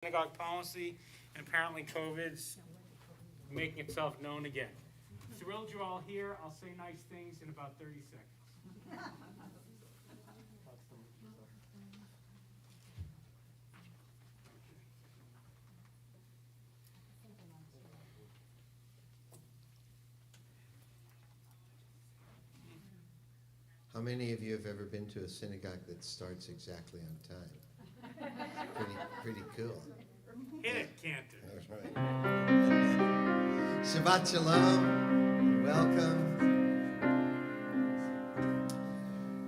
synagogue policy, and apparently COVID's making itself known again. Thrilled you're all here. I'll say nice things in about 30 seconds. How many of you have ever been to a synagogue that starts exactly on time? Pretty cool. Hit it, Cantor. That's right. Shabbat Shalom. Welcome.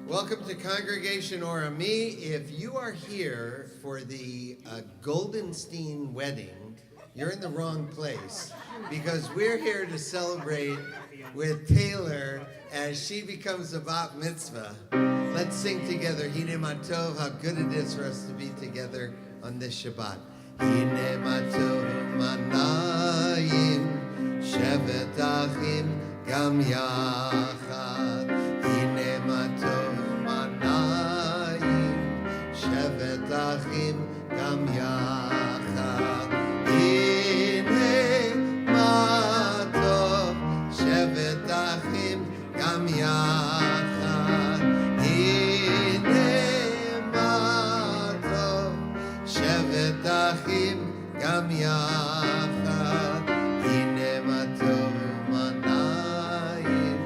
Welcome to Congregation Orami. If you are here for the Goldenstein wedding, you're in the wrong place because we're here to celebrate with Taylor as she becomes a bat mitzvah. Let's sing together, Hine Matov, how good it is for us to be together on this Shabbat. Hine Matov manayim, shevet achim gam yachad. Hine Matov manayim, shevet achim gam yachad. Hine Matov, shevet achim gam yachad. Shevet achim gam yachad, hine ma tov manayim.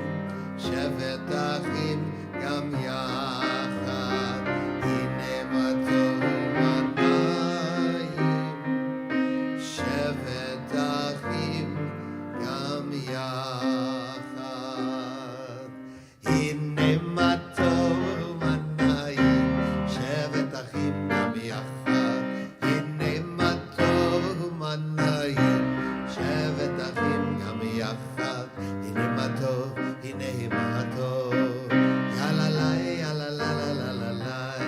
Shevet achim gam yachad, hine ma tov manayim. Shevet achim gam yachad, hine ma tov manayim. Shevet achim gam yachad. Shevet achim gam yachad, hine ma tov, hine ma tov, yalalai, yalalalalai,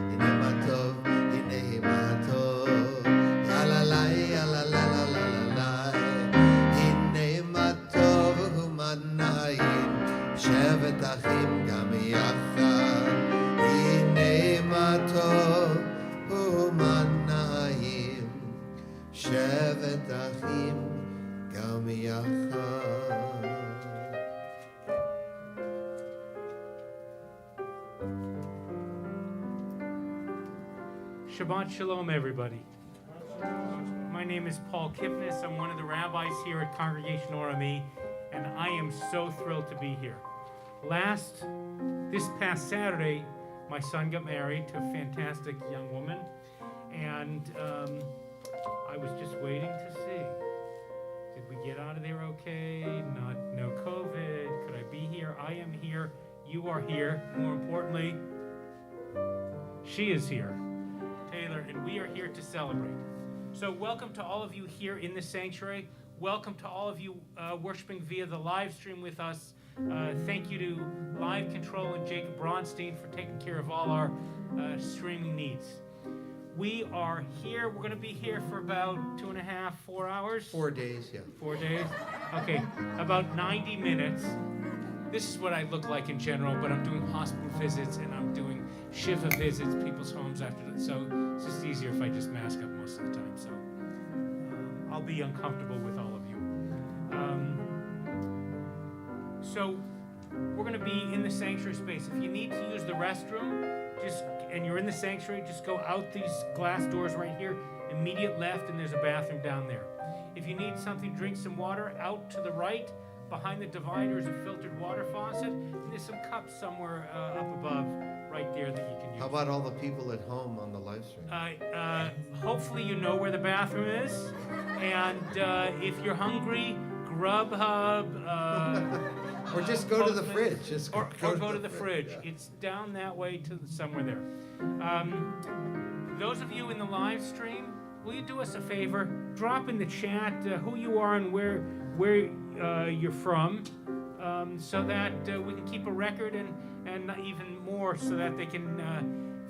hine ma tov, hine ma tov, yalalai, yalalalalai, hine ma tov manayim. Shevet achim gam yachad, hine ma tov manayim. Shevet achim gam yachad. Shabbat Shalom, everybody. My name is Paul Kipnis. I'm one of the rabbis here at Congregation Orami, and I am so thrilled to be here. This past Saturday, my son got married to a fantastic young woman, and I was just waiting to see. Did we get out of there okay? No COVID. Could I be here? I am here. You are here. More importantly, she is here, Taylor, and we are here to celebrate. So welcome to all of you here in the sanctuary. Welcome to all of you worshiping via the live stream with us. Thank you to Live Control and Jacob Bronstein for taking care of all our streaming needs. We are here. We're going to be here for about 2.5, 4 hours. 4 days, yeah. 4 days? Okay, about 90 minutes. This is what I look like in general, but I'm doing hospital visits and I'm doing shiva visits, people's homes after that. So it's just easier if I just mask up most of the time. So I'll be uncomfortable with all of you. So we're going to be in the sanctuary space. If you need to use the restroom, and you're in the sanctuary, just go out these glass doors right here, immediate left, and there's a bathroom down there. If you need something, drink some water, out to the right, behind the divider is a filtered water faucet, and there's some cups somewhere up above right there that you can use. How about all the people at home on the live stream? Hopefully you know where the bathroom is, and if you're hungry, Grubhub, or just go to the fridge. Or go to the fridge. It's down that way to somewhere there. Those of you in the live stream, will you do us a favor? Drop in the chat who you are and where you're from, so that we can keep a record and even more so that they can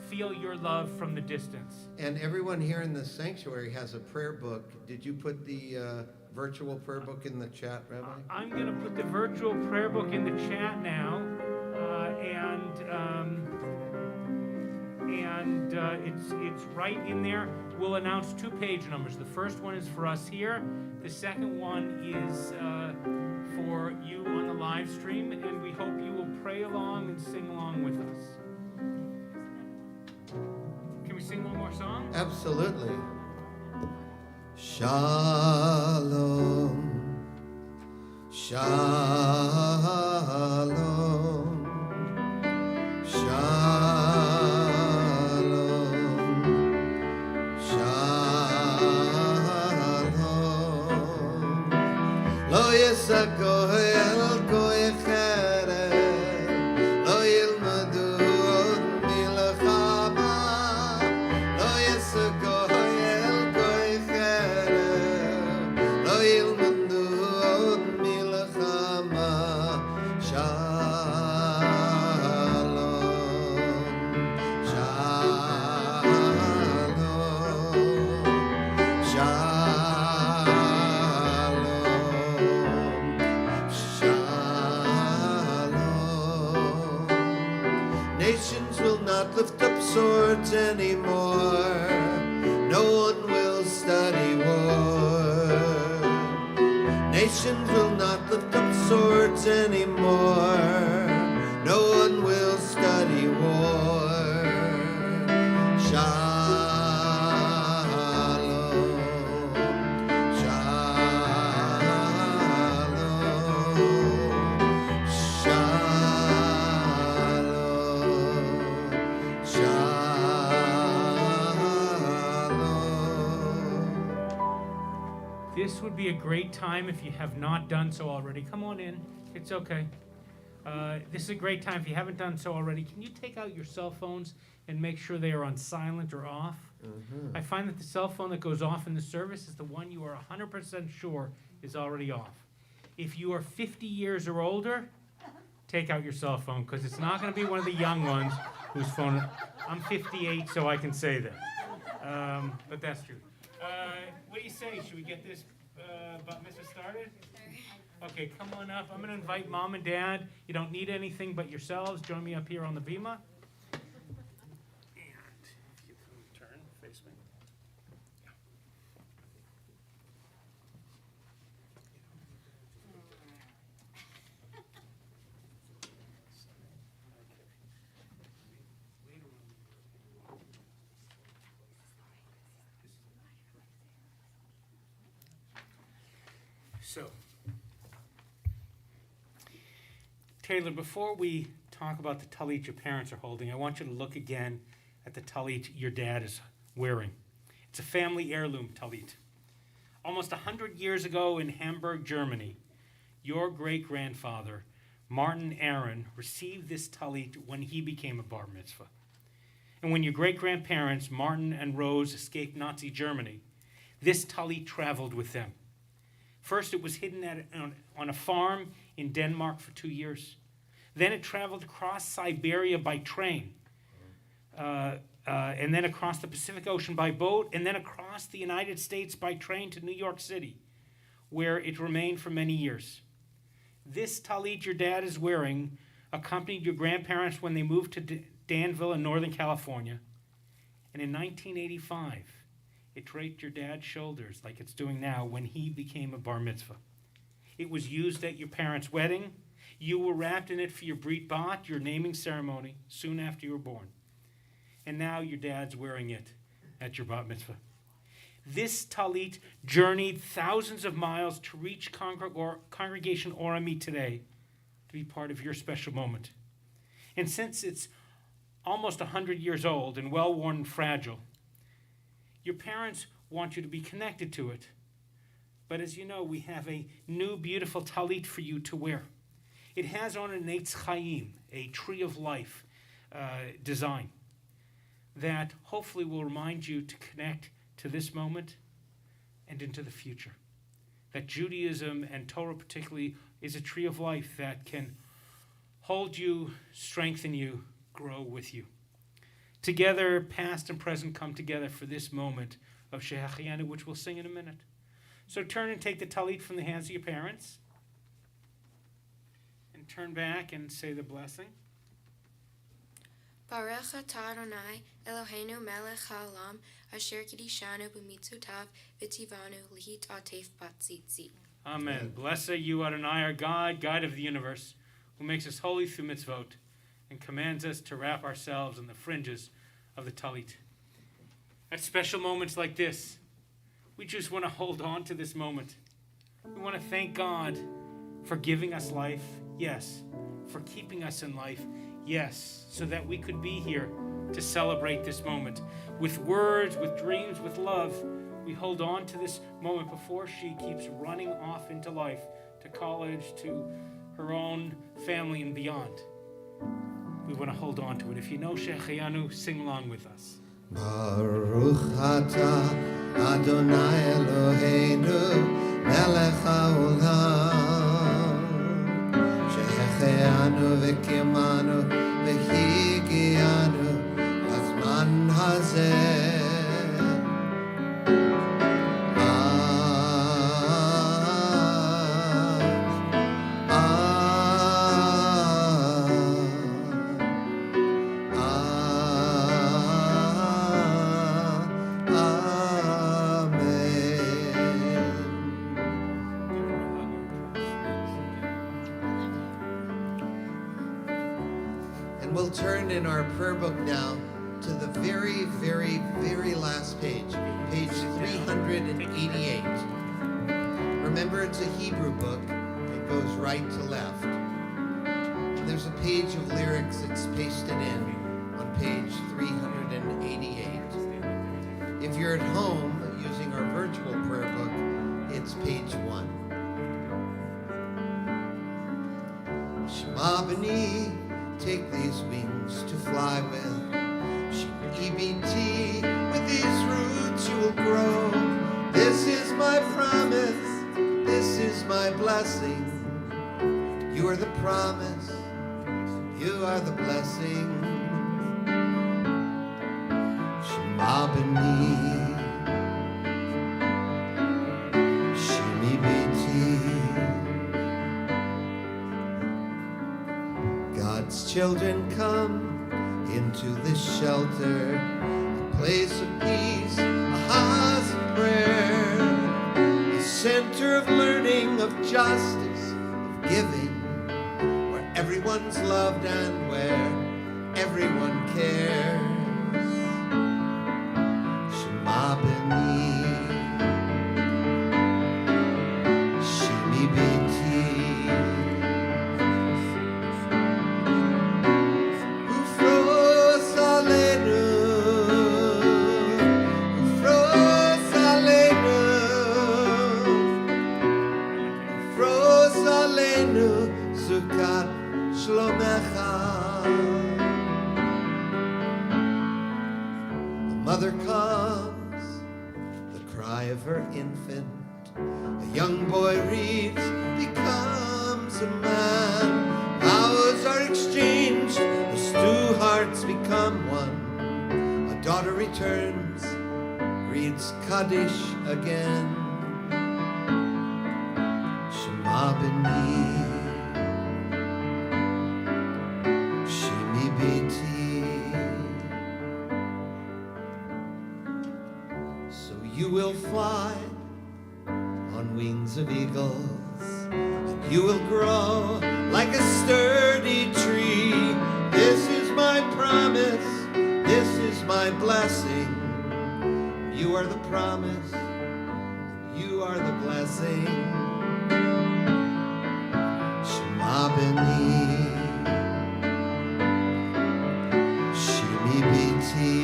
feel your love from the distance. And everyone here in the sanctuary has a prayer book. Did you put the virtual prayer book in the chat, Rabbi? I'm going to put the virtual prayer book in the chat now, and it's right in there. we'll announce 2 page numbers. The first one is for us here. The second one is for you on the live stream, and we hope you will pray along and sing along with us. Can we sing one more song? Absolutely. Shalom, shalom, shalom, shalom. Lo yisagoy el goy cherem, lo yilmadu od milchama. Lo yisagoy el goy cherem, lo yilmadu od milchama. Shalom, shalom, shalom. Nations will not lift up swords anymore. No one will study war. Nations will not lift up swords anymore. No one will study war. Shalom, shalom, shalom, shalom. This would be a great time if you have not done so already. Come on in. It's okay. This is a great time if you haven't done so already. Can you take out your cell phones and make sure they are on silent or off? I find that the cell phone that goes off in the service is the one you are 100% sure is already off. If you are 50 years or older, take out your cell phone, because it's not going to be one of the young ones whose phone. I'm 58, so I can say that. But that's true. What do you say? Should we get this bat mitzvah started? Okay, come on up. I'm going to invite Mom and Dad. You don't need anything but yourselves. Join me up here on the bima. And if you can turn, face me. So, Taylor, before we talk about the talit your parents are holding, I want you to look again at the talit your dad is wearing. It's a family heirloom talit. Almost 100 years ago in Hamburg, Germany, your great-grandfather, Martin Aaron, received this talit when he became a bar mitzvah. And when your great-grandparents, Martin and Rose, escaped Nazi Germany, this talit traveled with them. First, it was hidden on a farm in Denmark for 2 years. Then it traveled across Siberia by train, and then across the Pacific Ocean by boat, and then across the United States by train to New York City, where it remained for many years. This talit your dad is wearing accompanied your grandparents when they moved to Danville in Northern California. And in 1985, it draped your dad's shoulders like it's doing now when he became a bar mitzvah. It was used at your parents' wedding. You were wrapped in it for your brit bat, your naming ceremony, soon after you were born. And now your dad's wearing it at your bat mitzvah. This talit journeyed thousands of miles to reach Congregation Orami today to be part of your special moment. And since it's almost 100 years old and well-worn and fragile, your parents want you to be connected to it. But as you know, we have a new beautiful talit for you to wear. It has on an Eitz Chaim, a tree of life design that hopefully will remind you to connect to this moment and into the future. That Judaism and Torah particularly is a tree of life that can hold you, strengthen you, grow with you. Together, past and present come together for this moment of Shehachianu, which we'll sing in a minute. So turn and take the talit from the hands of your parents. And turn back and say the blessing. Baruch atah Adonai, Eloheinu melech haolam, asher kidishanu b'mitzvotav v'tivanu lihitatef b'tzitzit. Amen. Blessed are you, Adonai, our God, God of the universe, who makes us holy through mitzvot and commands us to wrap ourselves in the fringes of the talit. At special moments like this, we just want to hold on to this moment. We want to thank God for giving us life, yes, for keeping us in life, yes, so that we could be here to celebrate this moment. With words, with dreams, with love, we hold on to this moment before she keeps running off into life, to college, to her own family and beyond. We want to hold on to it. If you know Shehecheyanu, sing along with us. Baruch atah Adonai Eloheinu melech haolam shehecheyanu v'kimanu v'higianu hazman hazeh We'll turn in our prayer book now to the very, very, very last page, page 388. Remember, it's a Hebrew book. It goes right to left. And there's a page of lyrics that's pasted in on page 388. If you're at home using our virtual prayer book, it's page 1. Shema B'ni, take these wings to fly with. EBT, with these roots you will grow. This is my promise, this is my blessing. You are the promise, you are the blessing. Shema B'ni, Shimi Biti. God's children come into this shelter, a place of peace, a house of prayer, a center of learning, of justice, of giving, where everyone's loved and where everyone cares. Shema B'ni, Shimi Biti. Mother comes, the cry of her infant. A young boy reads, becomes a man. Vows are exchanged, as two hearts become one. A daughter returns, reads Kaddish again. Shema B'ni, Shimi Biti. You will fly on wings of eagles, and you will grow like a sturdy tree. This is my promise, this is my blessing. You are the promise, you are the blessing. Shema B'ni, Shimi Biti.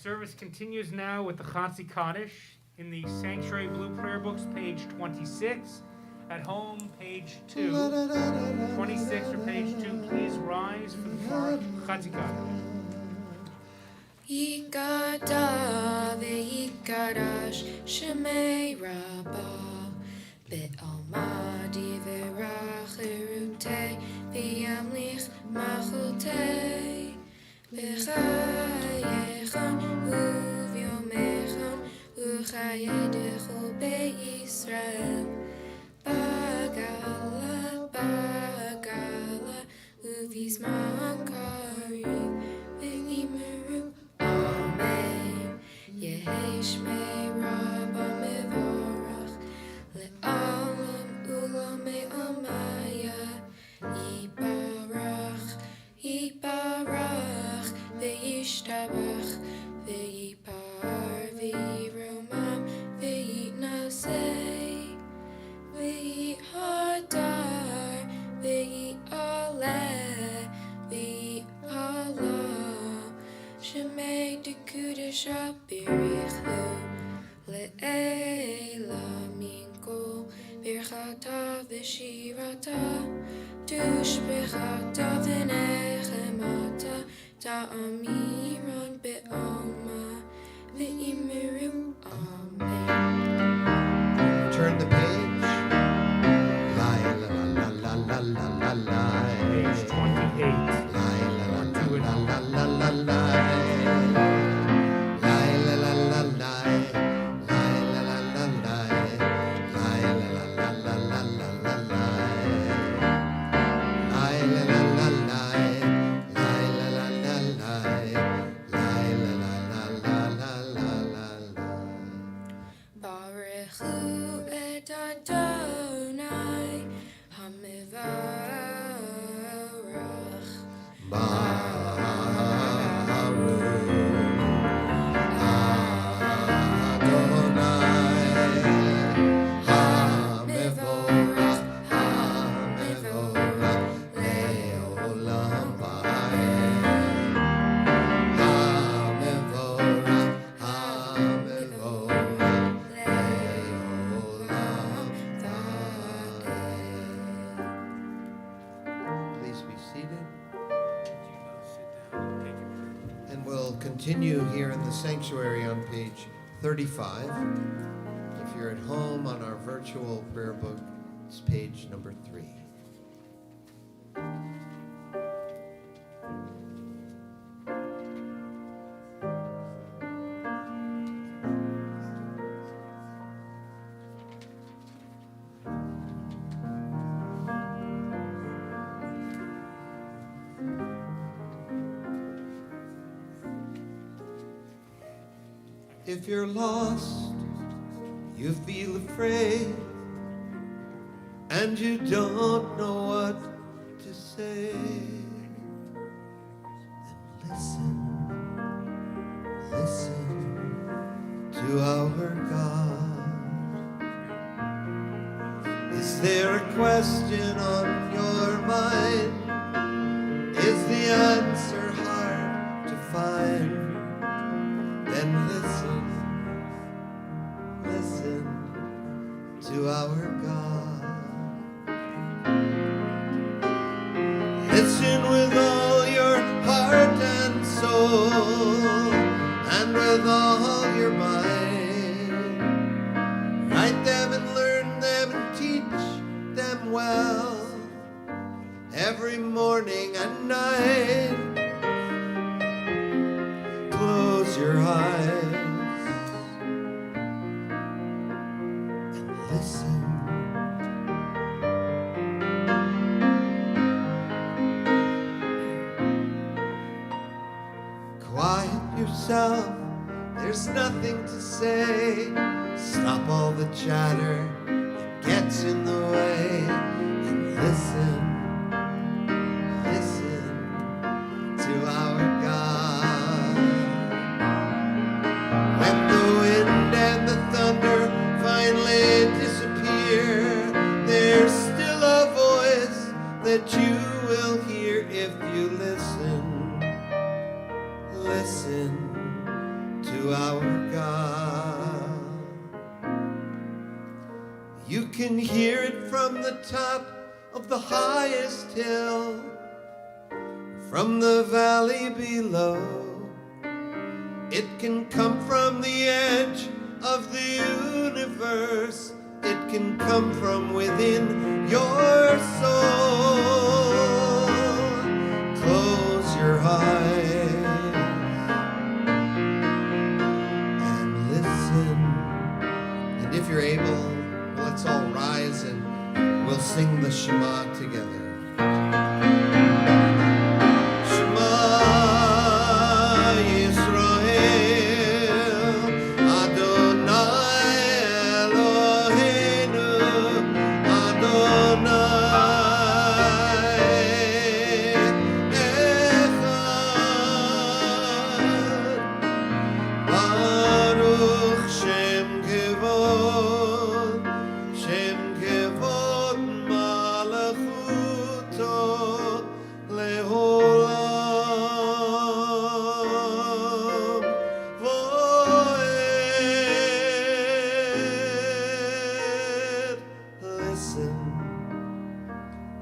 Service continues now with the Chatzi Kaddish in the Sanctuary Blue Prayer Books, page 26. At home, page 2. 26 or page 2. Please rise for the Chatzi Kaddish. Yikada ve'yikadash shemei Rabbah be'alma divrach irutei ve'yamlich machutei b'chayechan u'v'yomecha Vayedechu be'Yisrael Bagala, Bagala, Uvizman Kariv V'Yimeru Amen. Yehi Shmei Rabba Mevorach Le'alam Ulamei Amaya Yibarach, Yibarach Ve'yishtabach Ve'yipar Ve'yiromam Ve'yitnasei Ve'yihadar Ve'yi'aleh Ve'yi'alah Shemei Dekudesha Birichu Le'ela Minko Birchata V'shirata Tushbechata V'nechemata Ta'amiran Be'alma Ve'imiru Amen. Turn the page. Lie, la la la la la la la. Page 28. Lie, la la la la la la la. Lie, la la la la. Lie, la la la la. Lie, la la la la la la la. Lie, la la la la. Lie, la la la la. Lie, la la la la la la la. Baruchu et Adonai Hamivarach. Please be seated. And we'll continue here in the sanctuary on page 35. If you're at home on our virtual prayer book, it's page number 3. If you're lost, you feel afraid, and you don't know what to say, then listen to our God. Is there a question on your mind? Is the answer hard to find? Then listen to our God. Listen with all your heart and soul, and with all your mind. Write them and learn them and teach them well, every morning and night. Close your eyes and listen. Quiet yourself, there's nothing to say. Stop all the chatter, it gets in the way. And listen to our God. When the wind and the thunder finally disappear, there's still a voice that you will hear if you listen to our God. You can hear it from the top of the highest hill, from the valley below. It can come from the edge of the universe. It can come from within your soul. Close your eyes and listen. sing the Shema together.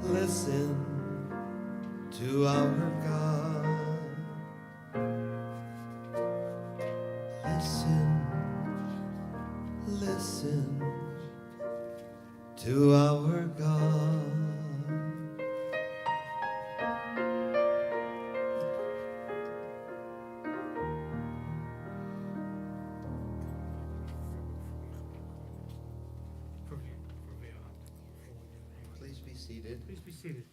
Listen to our God. Listen to our God. Please be seated. Please be seated.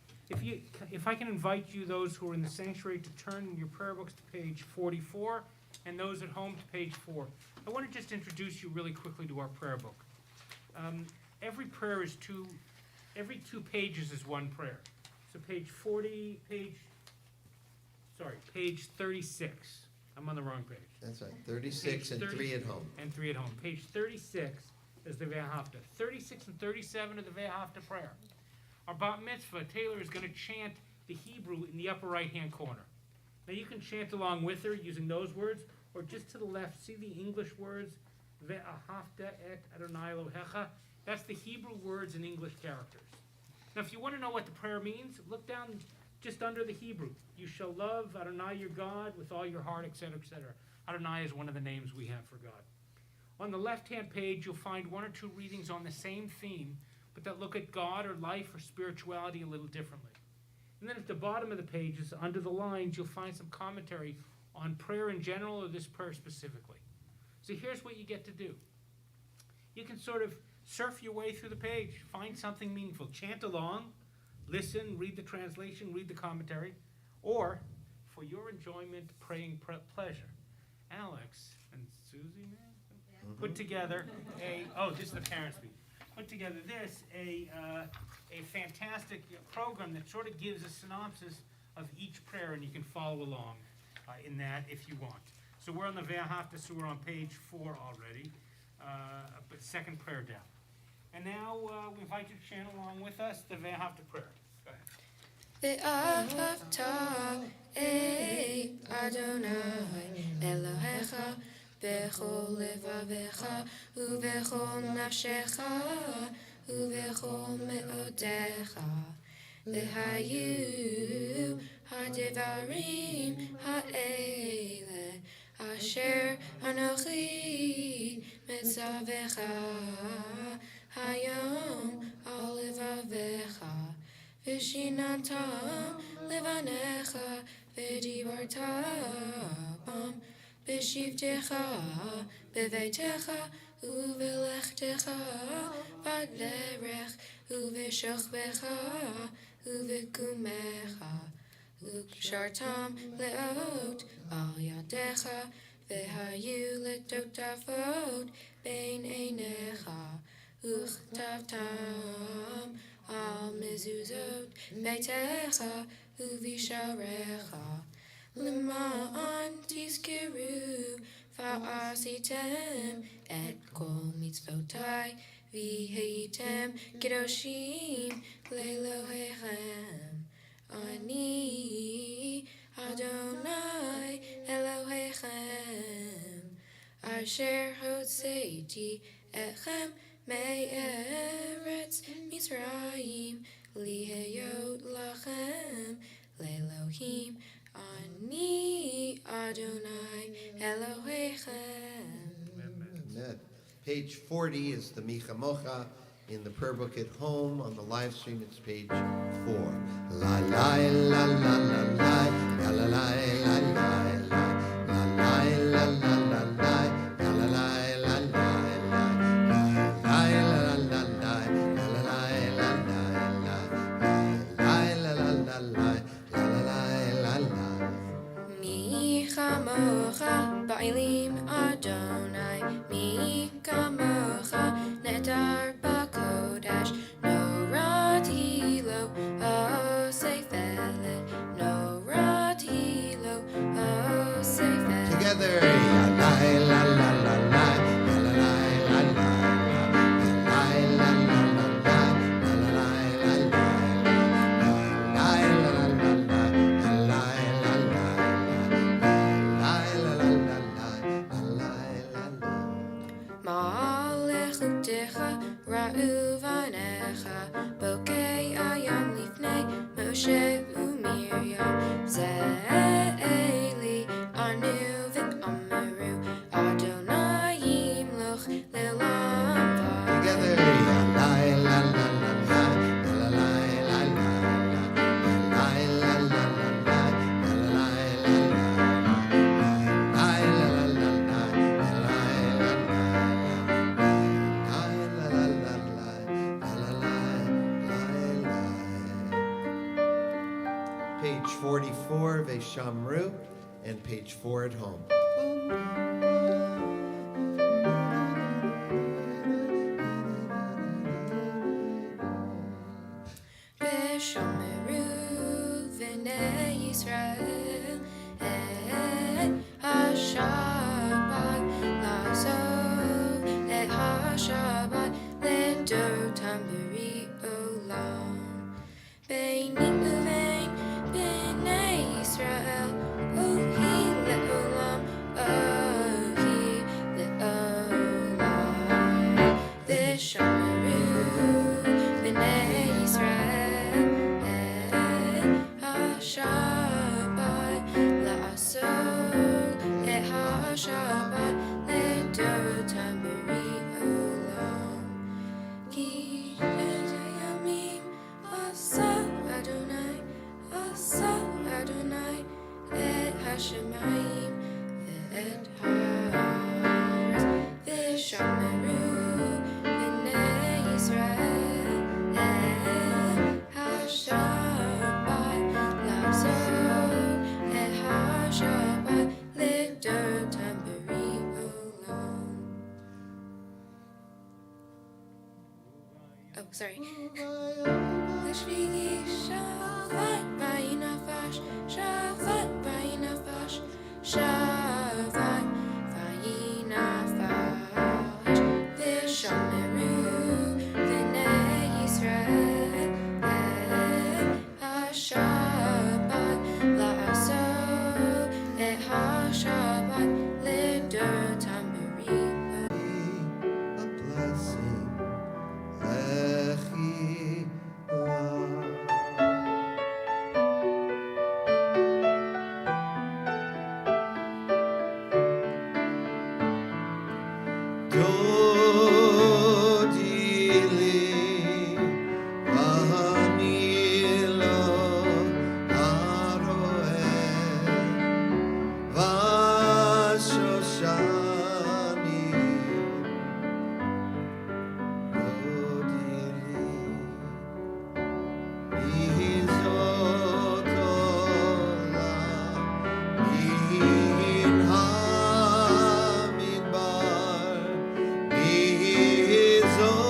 If I can invite you, those who are in the sanctuary, to turn in your prayer books to page 44, and those at home to page 4. I want to just introduce you really quickly to our prayer book. Every prayer is every 2 pages is one prayer. So page 36. I'm on the wrong page. That's right, 36 and 3 at home. And 3 at home. Page 36 is the Ve'ahavta. 36 and 37 are the Ve'ahavta prayer. Our Bat Mitzvah, Taylor, is going to chant the Hebrew in the upper right-hand corner. Now you can chant along with her using those words, or just to the left, see the English words, Ve'ahavta et Adonai Elohecha. That's the Hebrew words in English characters. Now if you want to know what the prayer means, look down just under the Hebrew. You shall love Adonai your God with all your heart, etc., etc. Adonai is one of the names we have for God. On the left-hand page, you'll find 1 or 2 readings on the same theme, but that look at God or life or spirituality a little differently. And then at the bottom of the pages, under the lines, you'll find some commentary on prayer in general or this prayer specifically. So here's what you get to do. You can sort of surf your way through the page, find something meaningful, chant along, listen, read the translation, read the commentary, or, for your enjoyment, praying pleasure, Alex and Susie put together this is the parents' meeting. Put together a fantastic program that sort of gives a synopsis of each prayer, and you can follow along in that if you want. So we're on the Ve'ahavta, so we're on page 4 already, but second prayer down. And now we invite you to chant along with us the Ve'ahavta prayer. Go ahead. Ve'ahavta Adonai Elohecha bechol levavecha uvechol nafshecha uvechol me'odecha v'hayu ha'devarim ha'ele asher anochi metzavecha hayom al levavecha v'shinatam levanecha v'dibarta bam B'shivtecha, b'veitecha, u'v'lechtecha, b'derech, u'v'shochbecha, u'v'kumecha, u'kshartam le'ot, al yadecha, v'hayu letotafot, bein einecha, u'chtavtam, al mezuzot, beitecha, u'visharecha, L'ma'an tizkeru va'asitem et kol mitzvotai v'heitem kedoshim le'Elohechem. Ani Adonai Elohechem asher hotzeiti echem me'eretz Mitzrayim lihayot lachem le'Elohim Ani Adonai Elohechem. Amen. Page 40 is the Micha Mocha. In the prayer book at home, on the live stream, it's page 4. La la la la la la la la la la la la la la la la la la Moshe u'Miriam Ze'eli Anu v'Amaru Adonai yimloch le'olam va'ed. Together, la la la la la la la la la la la la Page 44, Veshamru, and page 4 at home. V'shomeru v'nei Yisrael et ha-Shabbat la'asot et ha-Shabbat ledotam b'ri olam. Beini uvein b'nei Yisrael ohi le'olam ohi le'olam. V'shomeru v'nei Yisrael et ha-Shabbat la'asot et ha-Shabbat ledotam b'ri olam. Ki yamim asa Adonai et hashemayim ve'et haaretz. V'shomeru v'nei Yisrael et ha-Shabbat la'asot et ha-Shabbat ledotam b'ri olam. Oh, sorry. Lashvigi Shabbat vayinafash, Shabbat vayinafash, Shabbat vayinafash. V'shomeru v'nei Yisrael et ha-Shabbat la'asot et ha-Shabbat ledotam b'ri A blessing, Lechi La. Dodili Vahanilo Aroeh Vashoshani Dodili Izotola Min Hamidbar Izotola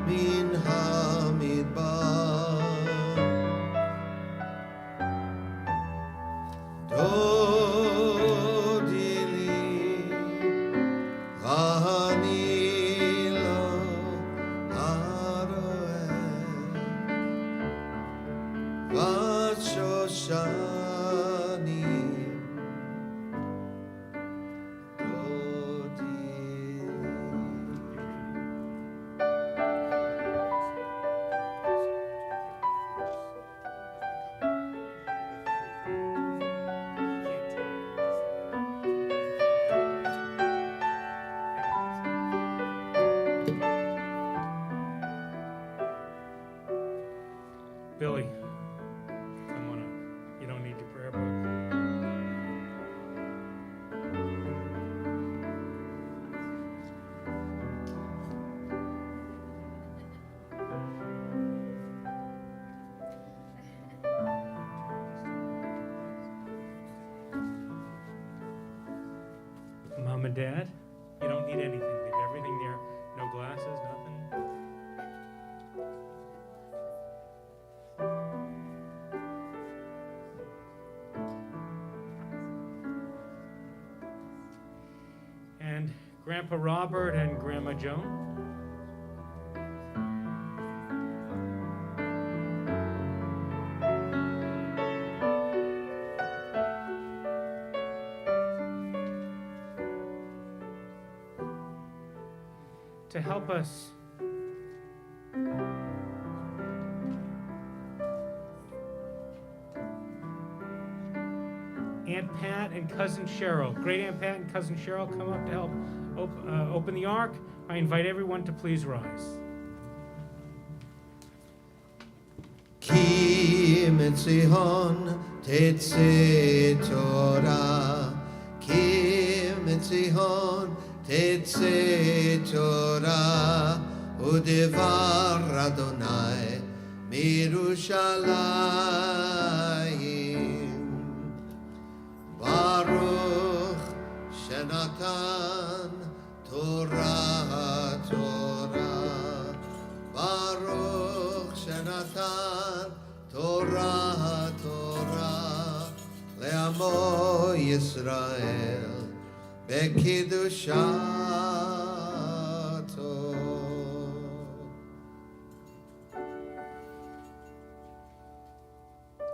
Min Hamidbar Dodili Vanilo Aroeh Vashoshani Dodili. Billy, come on up. You don't need your prayer book. Mom and Dad, you don't need anything. They have everything there. No glasses, nothing. And Grandpa Robert and Grandma Joan. To help us Aunt Pat and Cousin Cheryl. Great Aunt Pat and Cousin Cheryl come up to help open the ark. I invite everyone to please rise. Ki mitzihon tetze Torah, Ki mitzihon tetze Torah, udevar Adonai mirushalayim. Baruch shenatan Torah Torah, Baruch shenatan Torah Torah, le'amo Yisrael bekidushato.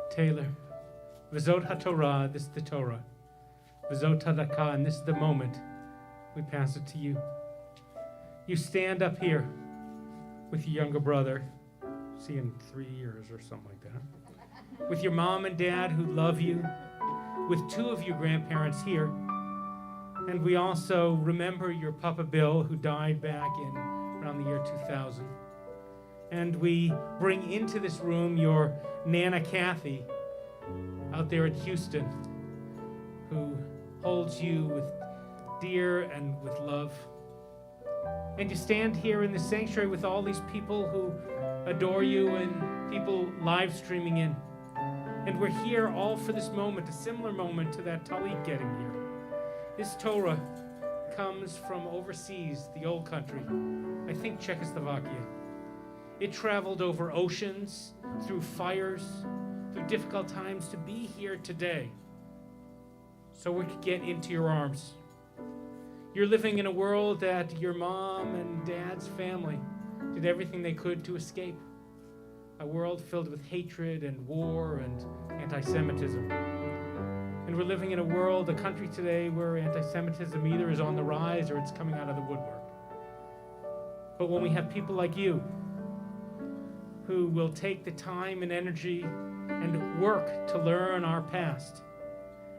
Taylor, V'zot HaTorah, this is the Torah. V'zot HaDakah, and this is the moment we pass it to you. You stand up here with your younger brother, see in 3 years or something like that, with your mom and dad who love you, with 2 of your grandparents here, and we also remember your Papa Bill who died back in around the year 2000. And we bring into this room your Nana Kathy out there at Houston, who holds you with dear and with love. And you stand here in the sanctuary with all these people who adore you and people live streaming in. And we're here all for this moment, a similar moment to that Talit getting here. This Torah comes from overseas, the old country, I think Czechoslovakia. It traveled over oceans, through fires, through difficult times to be here today, so we could get into your arms. You're living in a world that your mom and dad's family did everything they could to escape. A world filled with hatred and war and anti-Semitism. And we're living in a world, a country today where anti-Semitism either is on the rise or it's coming out of the woodwork. But when we have people like you, who will take the time and energy and work to learn our past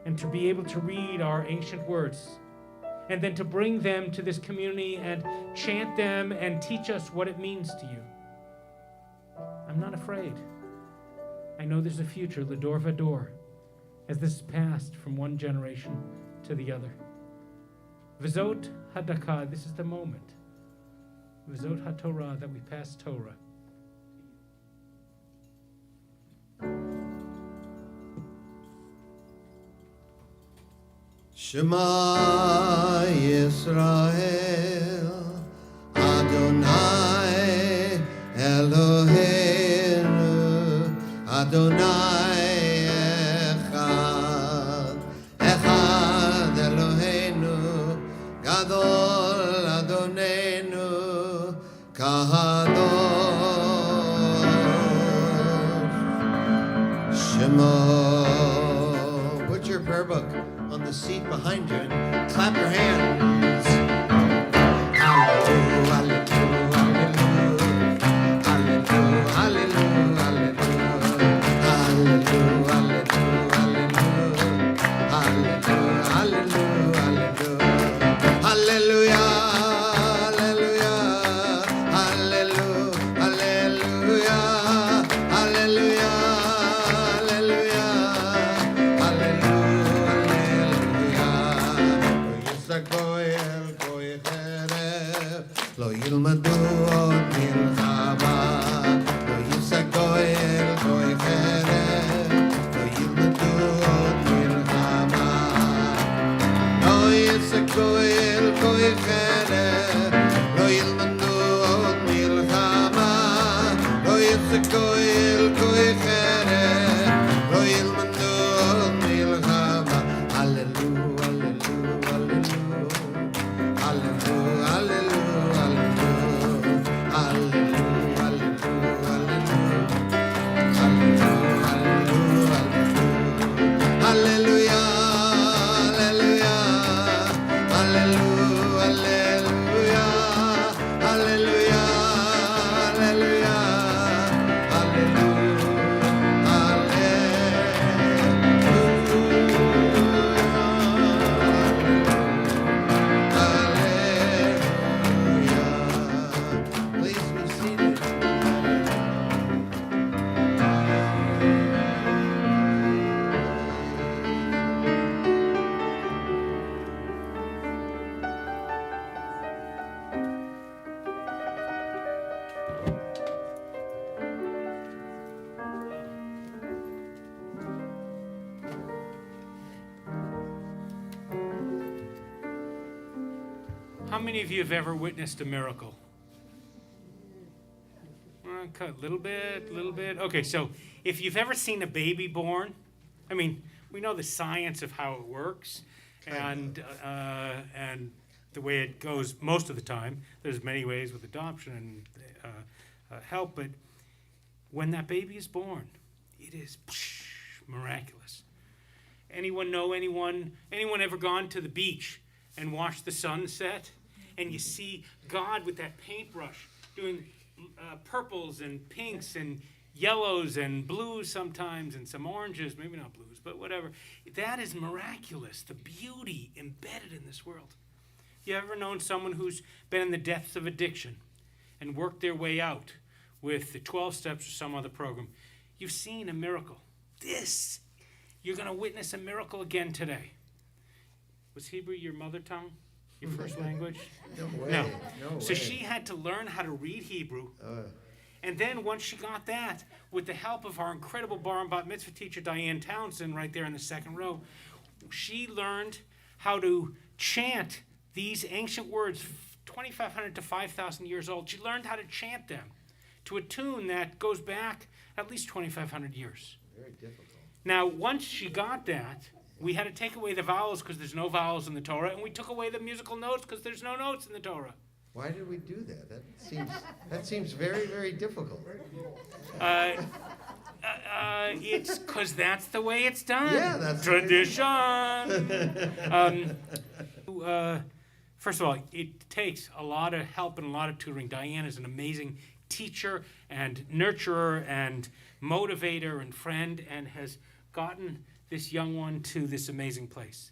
and to be able to read our ancient words and then to bring them to this community and chant them and teach us what it means to you. I'm not afraid. I know there's a future, L'dor Vador, as this is passed from one generation to the other. V'zot HaDakah, this is the moment. V'zot HaTorah, that we pass Torah. Shema Yisrael, Adonai Eloheinu, Adonai Echad, Echad Eloheinu, Gadol Adonenu, Kadosh. Shema. Put your prayer book on the seat behind you and clap your hands. Hallelujah, hallelujah, hallelujah, hallelujah, hallelujah, hallelujah, hallelujah, lo ילמדו עוד מלחמה, לא יישא גואל גוי חרב, לא ילמדו עוד מלחמה, לא יישא גואל גוי חרב, לא ילמדו עוד מלחמה, לא יישא גואל גוי חרב, לא ילמדו עוד מלחמה. הללויה, הללויה, hallelujah, hallelujah, hallelujah. How many of you have ever witnessed a miracle? A little bit. Okay, so if you've ever seen a baby born, I mean, we know the science of how it works, and the way it goes most of the time. There's many ways with adoption and help, but when that baby is born, it is miraculous. Anyone know anyone ever gone to the beach and watched the sunset, and you see God with that paintbrush doing purples and pinks and yellows and blues sometimes and some oranges, maybe not blues, but whatever. That is miraculous, the beauty embedded in this world. You ever known someone who's been in the depths of addiction and worked their way out with the 12 steps or some other program? You've seen a miracle. You're going to witness a miracle again today. Was Hebrew your mother tongue? Your first language? No way. No. So she had to learn how to read Hebrew. And then once she got that, with the help of our incredible bar and bat mitzvah teacher, Diane Townsend, right there in the second row, she learned how to chant these ancient words, 2,500 to 5,000 years old. She learned how to chant them to a tune that goes back at least 2,500 years. Very difficult. Now, once she got that, we had to take away the vowels because there's no vowels in the Torah, and we took away the musical notes because there's no notes in the Torah. Why did we do that? That seems very, very difficult. It's because that's the way it's done. Yeah, that's tradition. First of all, it takes a lot of help and a lot of tutoring. Diane is an amazing teacher and nurturer and motivator and friend, and has gotten this young one to this amazing place.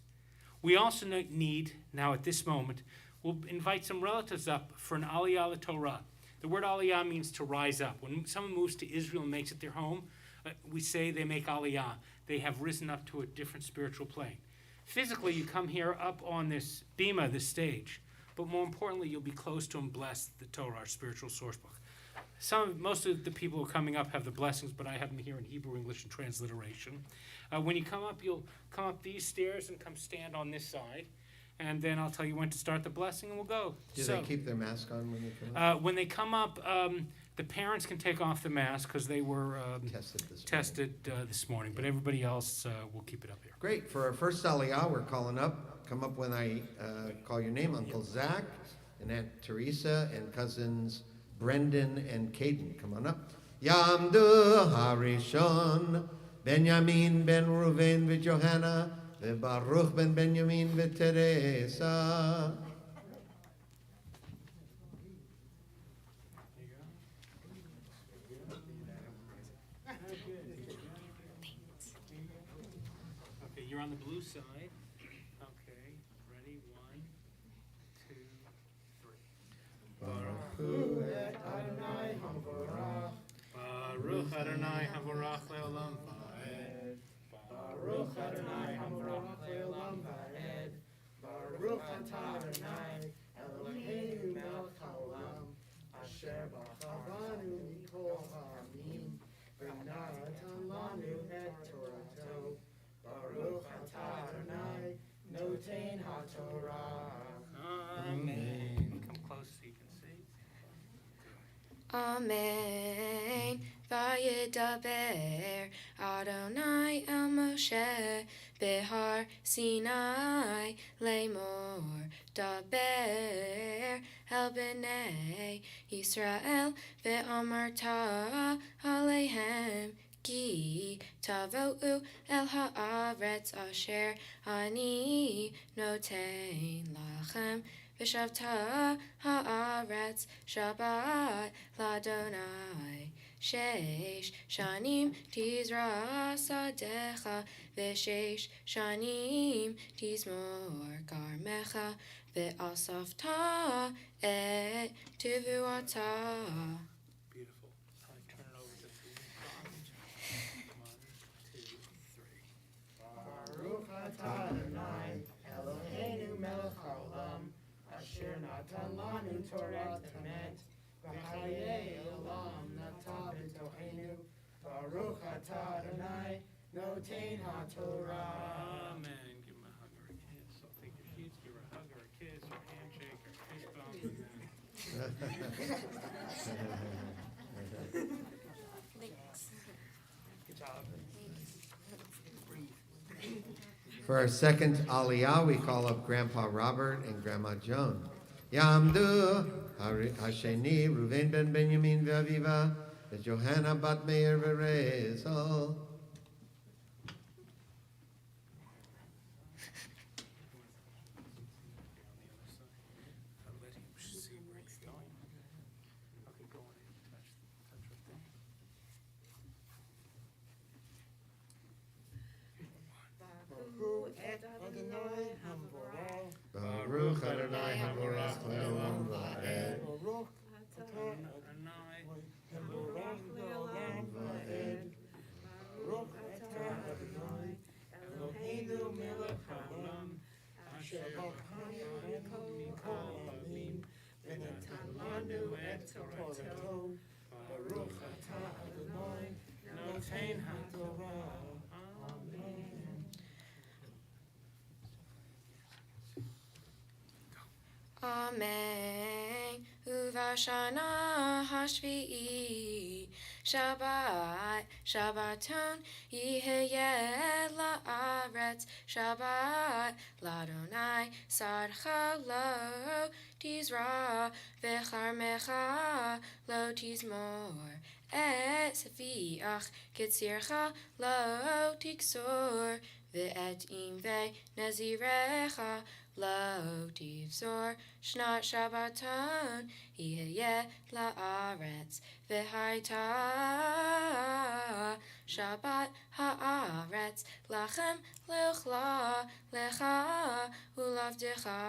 We also need, now at this moment, we'll invite some relatives up for an aliyah Torah. The word aliyah means to rise up. When someone moves to Israel and makes it their home, we say they make aliyah. They have risen up to a different spiritual plane. Physically, you come here up on this bima, this stage, but more importantly, you'll be close to and bless the Torah, our spiritual source book. Most of the people who are coming up have the blessings, but I have them here in Hebrew, English, and transliteration. When you come up, you'll come up these stairs and come stand on this side. And then I'll tell you when to start the blessing, and we'll go. Do they keep their mask on when they come up? When they come up, the parents can take off the mask because they were tested this morning. But everybody else will keep it up here. Great. For our first aliyah, we're calling up. Come up when I call your name. Uncle Zach and Aunt Teresa and cousins Brendan and Caden. Come on up. Yamdu Harishon, Benjamin ben Ruven v'Johanna, v'Baruch ben Benjamin v'Teresa. Okay, you're on the blue side. Okay, ready? 1, 2, 3. Baruch Adonai Havarach Leolam Va'ed. Baruch Adonai Havarach Leolam Va'ed. Baruch Atah Adonai Eloheinu melech haolam asher b'chavanu mikol ha'amim v'natan lanu et Torato. Baruch Atah Adonai noten ha'torah. Amen. Come close so you can see. Amen. Vayedaber Adonai el Moshe behar Sinai lemor daber el bnei Yisrael ve'amarta alehem ki tavo'u el haaretz asher ani noten lachem v'shavta haaretz Shabbat l'Adonai Sheish shanim tizra sadecha v'sheish shanim tizmor karmecha ve'asafta et tivuata. Beautiful. I turn it over to the Come on. 1, 2, 3. Baruch atah Adonai Eloheinu melech haolam asher natan lanu Torah temet v'chayei olam nata b'tochenu. Baruch atah Adonai noten ha'torah. Amen. Give him a hug or a kiss. I'll take your sheets, give her a hug or a kiss or a handshake or a Thanks. Good job. For our second aliyah, we call up Grandpa Robert and Grandma Joan. Yamdu Hasheni Ruven ben Benjamin ve'Aviva ve'Johanna bat Meir ve'Rezel. Baruch Adonai Haborach Le'olam Va'ed. Baruch atah Adonai Haborach le'olam va'ed. Baruch atah Adonai Eloheinu melech haolam asher barachanu mikol ha'olamim v'natan lanu et torato. Baruch atah Adonai noten haTorah. Amen. Amen. Uvashana hashvi'i Shabbat Shabbaton Yihye la'aretz Shabbat Ladonai Sarcha lo tizra V'charmecha lo tizmor Et sefiach ketzircha lo tiksor Ve'et imve nazirecha lo tivzor Shnat Shabbaton Yihye la'aretz V'haita Shabbat ha'aretz Lachem le'chla lecha u'lavdecha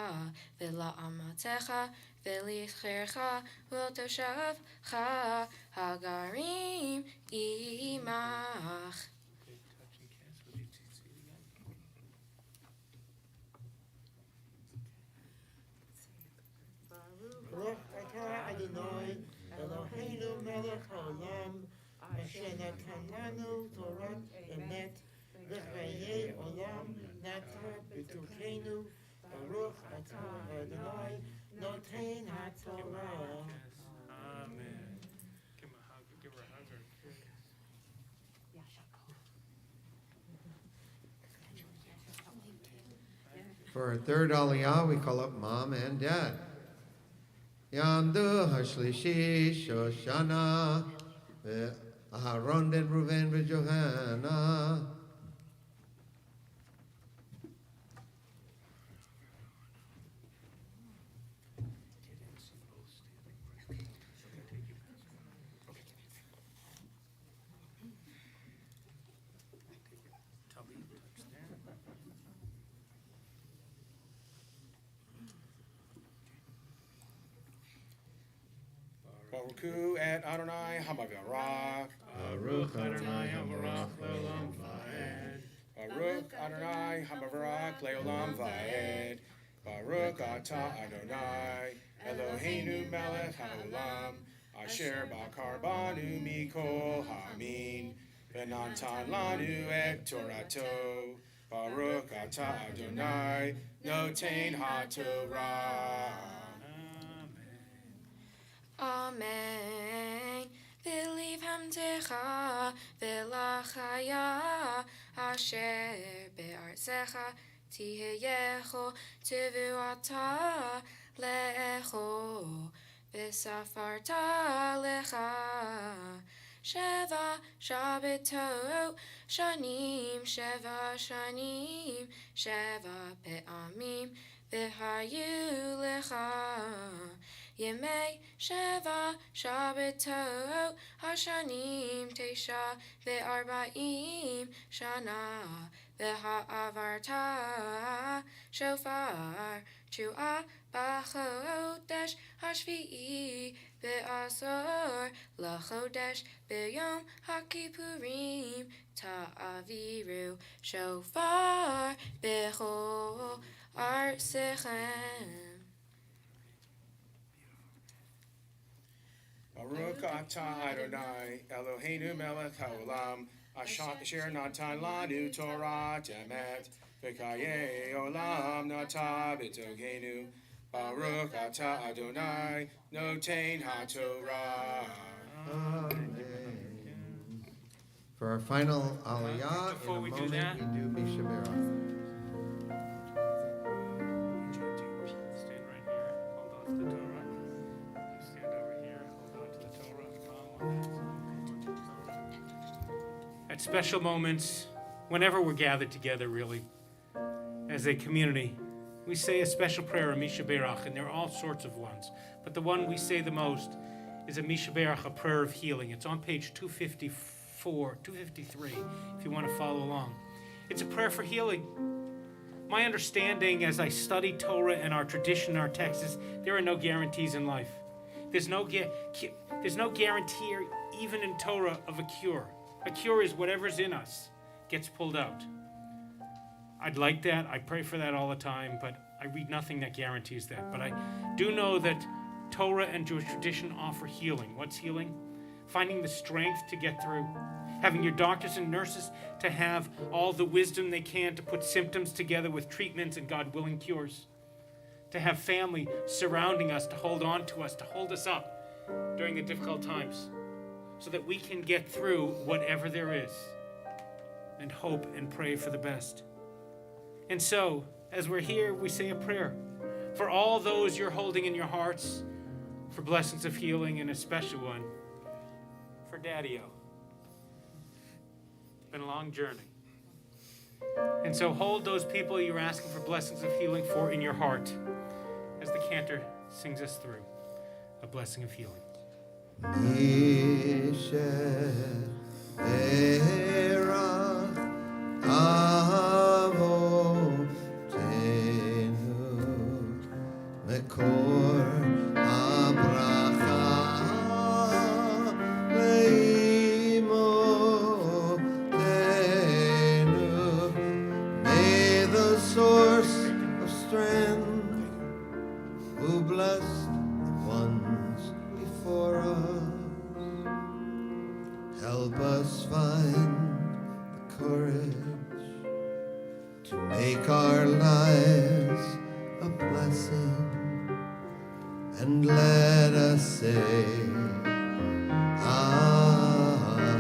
Ve'la'amatecha Ve'lichircha Ve'toshavcha Hagarim imach. Baruch atah Adonai Eloheinu melech haolam asher natan lanu Torah emet v'chayei olam nata b'tuchenu. Baruch atah Adonai noten haTorah. Amen. Give him a hug. Give her a hug. For our third aliyah, we call up Mom and Dad. Yamdu Hashlishi Shoshana Aharon ben Ruven ve'Johanna. Baruch et Adonai Habavarach. Baruch Adonai Habarach Le'olam Va'ed. Baruch Adonai Habavarach Le'olam Va'ed. Baruch atah Adonai Eloheinu melech haolam asher bakar banu mikol ha'amin v'natan lanu et torato. Baruch atah Adonai noten haTorah. Amen. V'liv hamtecha v'lachaya asher be'arzecha tiheyecho tevuata lecho v'safarta lecha Sheva Shabbatot Shanim Sheva Shanim Sheva Pe'amim V'hayu lecha Yemei Sheva Shabbatot Hashanim Teisha Ve'arba'im Shana Ve'ha'avarta Shofar Chua B'chodesh Hashvi'i Ve'asor L'chodesh Be'yom HaKippurim Ta'aviru Shofar B'chol Arsechem. Baruch atah Adonai Eloheinu melech haolam asher natan lanu Torah emet v'chayei olam nata b'tokeinu. Baruch atah Adonai, noten haTorah. Amen. For our final aliyah, Before in a we do moment, that- we do Mishaberach. Stand right here. Hold on to the Torah. Stand over here. Hold on to the Torah. At special moments, whenever we're gathered together, really, as a community, we say a special prayer, a Mishaberach, and there are all sorts of ones. But the one we say the most is a Mishaberach, a prayer of healing. It's on page 253, if you want to follow along. It's a prayer for healing. My understanding as I study Torah and our tradition, our texts, is there are no guarantees in life. There's no guarantee, even in Torah, of a cure. A cure is whatever's in us gets pulled out. I'd like that. I pray for that all the time, but I read nothing that guarantees that. But I do know that Torah and Jewish tradition offer healing. What's healing? Finding the strength to get through. Having your doctors and nurses to have all the wisdom they can to put symptoms together with treatments and God-willing cures. To have family surrounding us, to hold on to us, to hold us up during the difficult times, so that we can get through whatever there is and hope and pray for the best. And so, as we're here, we say a prayer for all those you're holding in your hearts, for blessings of healing, and a special one for Daddy-O. It's been a long journey. And so hold those people you're asking for blessings of healing for in your heart as the cantor sings us through a blessing of healing. Mishaberach avotenu mekor habracha leimotenu. May the source of strength who blessed the ones before us help us find the courage to make our lives a blessing, and let us say Amen.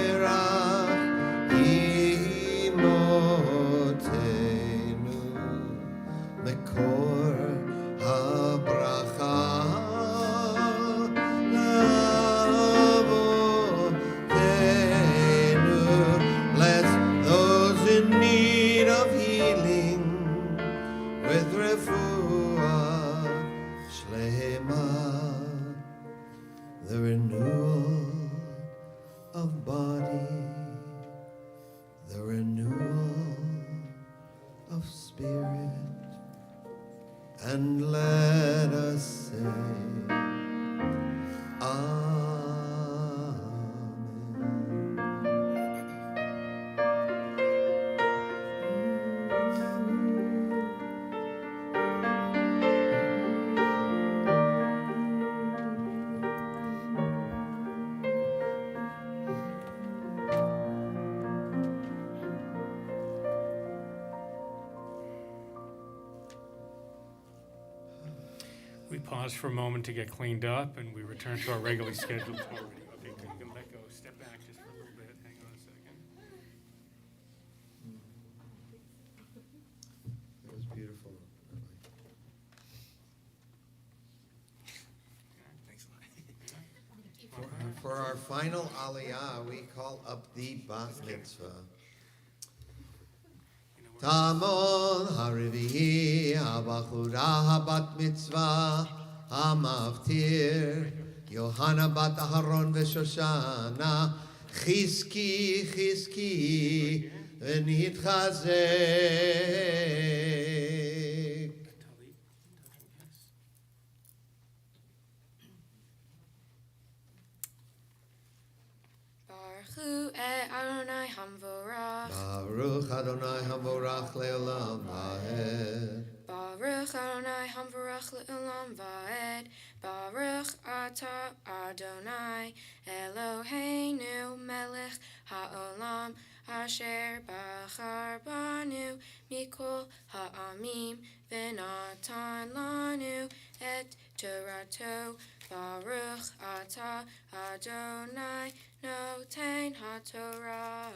Mishaberach imotenu mekor habracha lavotenu. Bless those in need of healing with refuah shlema, the renewal of body, the renewal of spirit, and let us say We pause for a moment to get cleaned up, and we return to our regularly scheduled Torah reading. Okay, you can let go. Step back just for a little bit. Hang on a second. That was beautiful. Thanks a lot. For our final aliyah, we call up the bat mitzvah. Tamon harivihi habachura habat mitzvah hamavtir Yohana bat Aharon v'Shoshana chizki chizki v'nitchazek. Baruch Adonai Hamvorach. Baruch Adonai Hamvorach le'olam va'ed. Baruch Adonai Hamvorach le'olam va'ed. Baruch Atah Adonai Eloheinu melech haolam asher bachar banu mikol ha'amim v'natan lanu et Torato Baruch Atah Adonai Noten HaTorah.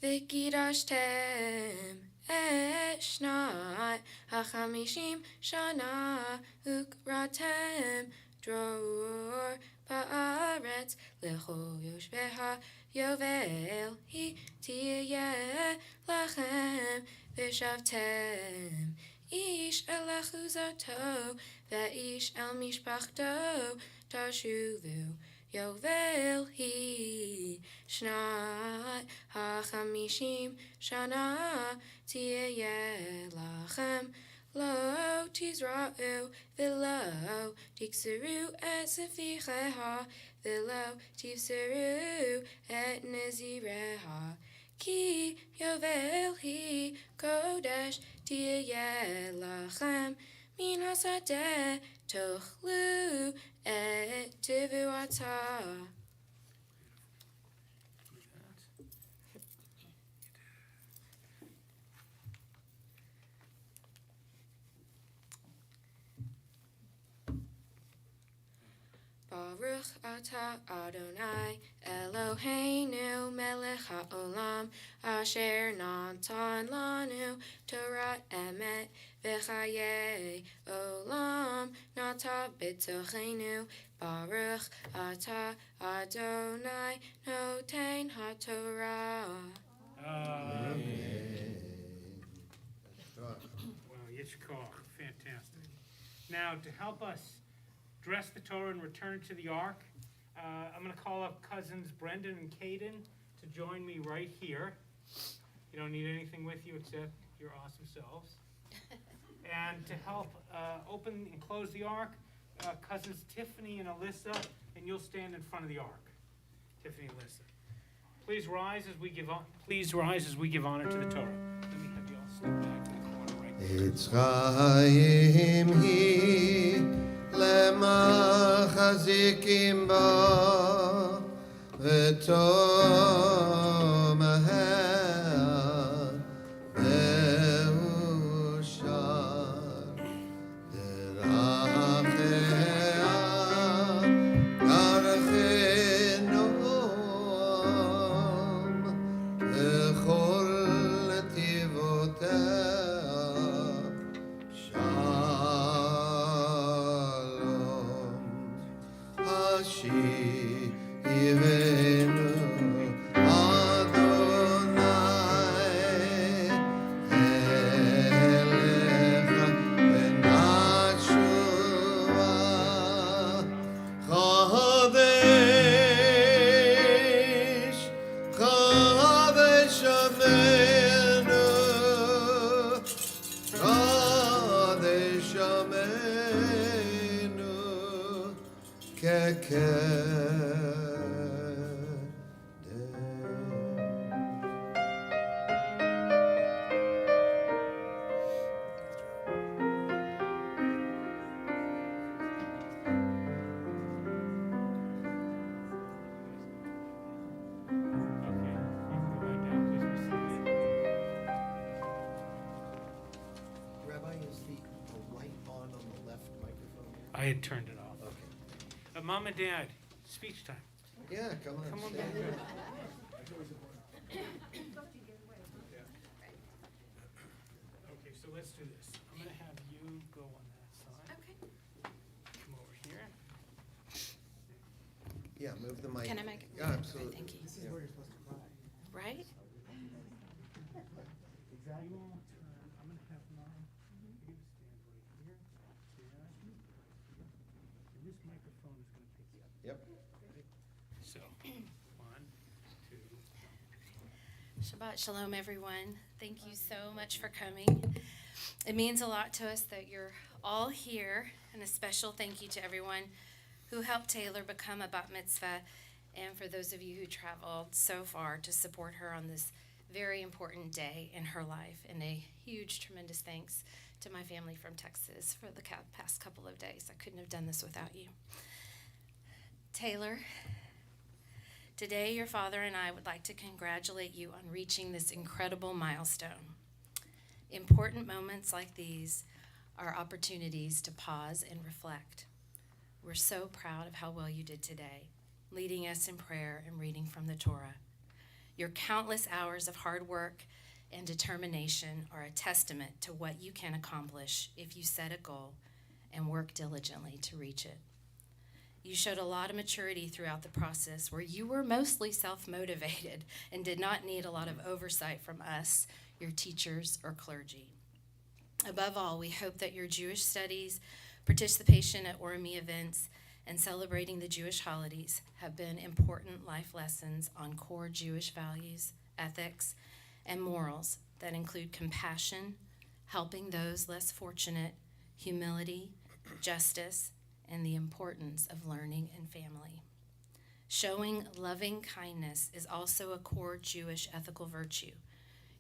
V'kidashtem et shnat hachamishim shana ukratem dror ba'aretz lechol yoshbeha yovel hi tiyeh lachem v'shavtem ish el achuzato ve'ish el mishpachto tashuvu Yovel hi shnat hachamishim shana tiyeh lachem lo tizra'u v'lo tikseru et seficheha v'lo tivseru et nezireha ki yovel hi kodesh tiyeh lachem min hasadeh tochlu et tivuata. Baruch atah Adonai Eloheinu melech haolam asher natan lanu Torah emet v'chayei olam nata b'tochenu Baruch atah Adonai noten haTorah. Wow, Yitzchak, fantastic. Now, to help us dress the Torah and return to the ark, I'm going to call up cousins Brendan and Caden to join me right here. You don't need anything with you except your awesome selves. And to help open and close the ark, cousins Tiffany and Alyssa, and you'll stand in front of the ark. Tiffany and Alyssa. Please rise as we give honor to the Torah. Let me have you all step back to the corner right there. It's Chaim hi lemachazikim ba v'tom ahel ve'ushar derachea garchenom v'chol tivotea Shivenu Adonai Elecha V'nashua Chadesh Chadesh Amenu Chadesh Amenu Rabbi, is the light on the left microphone? I had turned it off. Mom and Dad, speech time. Yeah, come on. Come on stand back. here. Okay, so let's do this. I'm going to have you go on that side. Okay. Come over here. Yeah, move the mic. Can I make it? Yeah, absolutely. Thank you. This is where you're supposed to cry. Right? You all turn. I'm going to have Mom. You're going to stand right here. Dad, right here. And this microphone is going to pick you up. Yep. So, 1, 2. Shabbat Shalom, everyone. Thank you so much for coming. It means a lot to us that you're all here, and a special thank you to everyone who helped Taylor become a bat mitzvah, and for those of you who traveled so far to support her on this very important day in her life, and a huge, tremendous thanks to my family from Texas for the past couple of days. I couldn't have done this without you. Taylor, today your father and I would like to congratulate you on reaching this incredible milestone. Important moments like these are opportunities to pause and reflect. We're so proud of how well you did today, leading us in prayer and reading from the Torah. Your countless hours of hard work and determination are a testament to what you can accomplish if you set a goal and work diligently to reach it. You showed a lot of maturity throughout the process, where you were mostly self-motivated and did not need a lot of oversight from us, your teachers, or clergy. Above all, we hope that your Jewish studies, participation at Orami events, and celebrating the Jewish holidays have been important life lessons on core Jewish values, ethics, and morals that include compassion, helping those less fortunate, humility, justice, and the importance of learning and family. Showing loving kindness is also a core Jewish ethical virtue.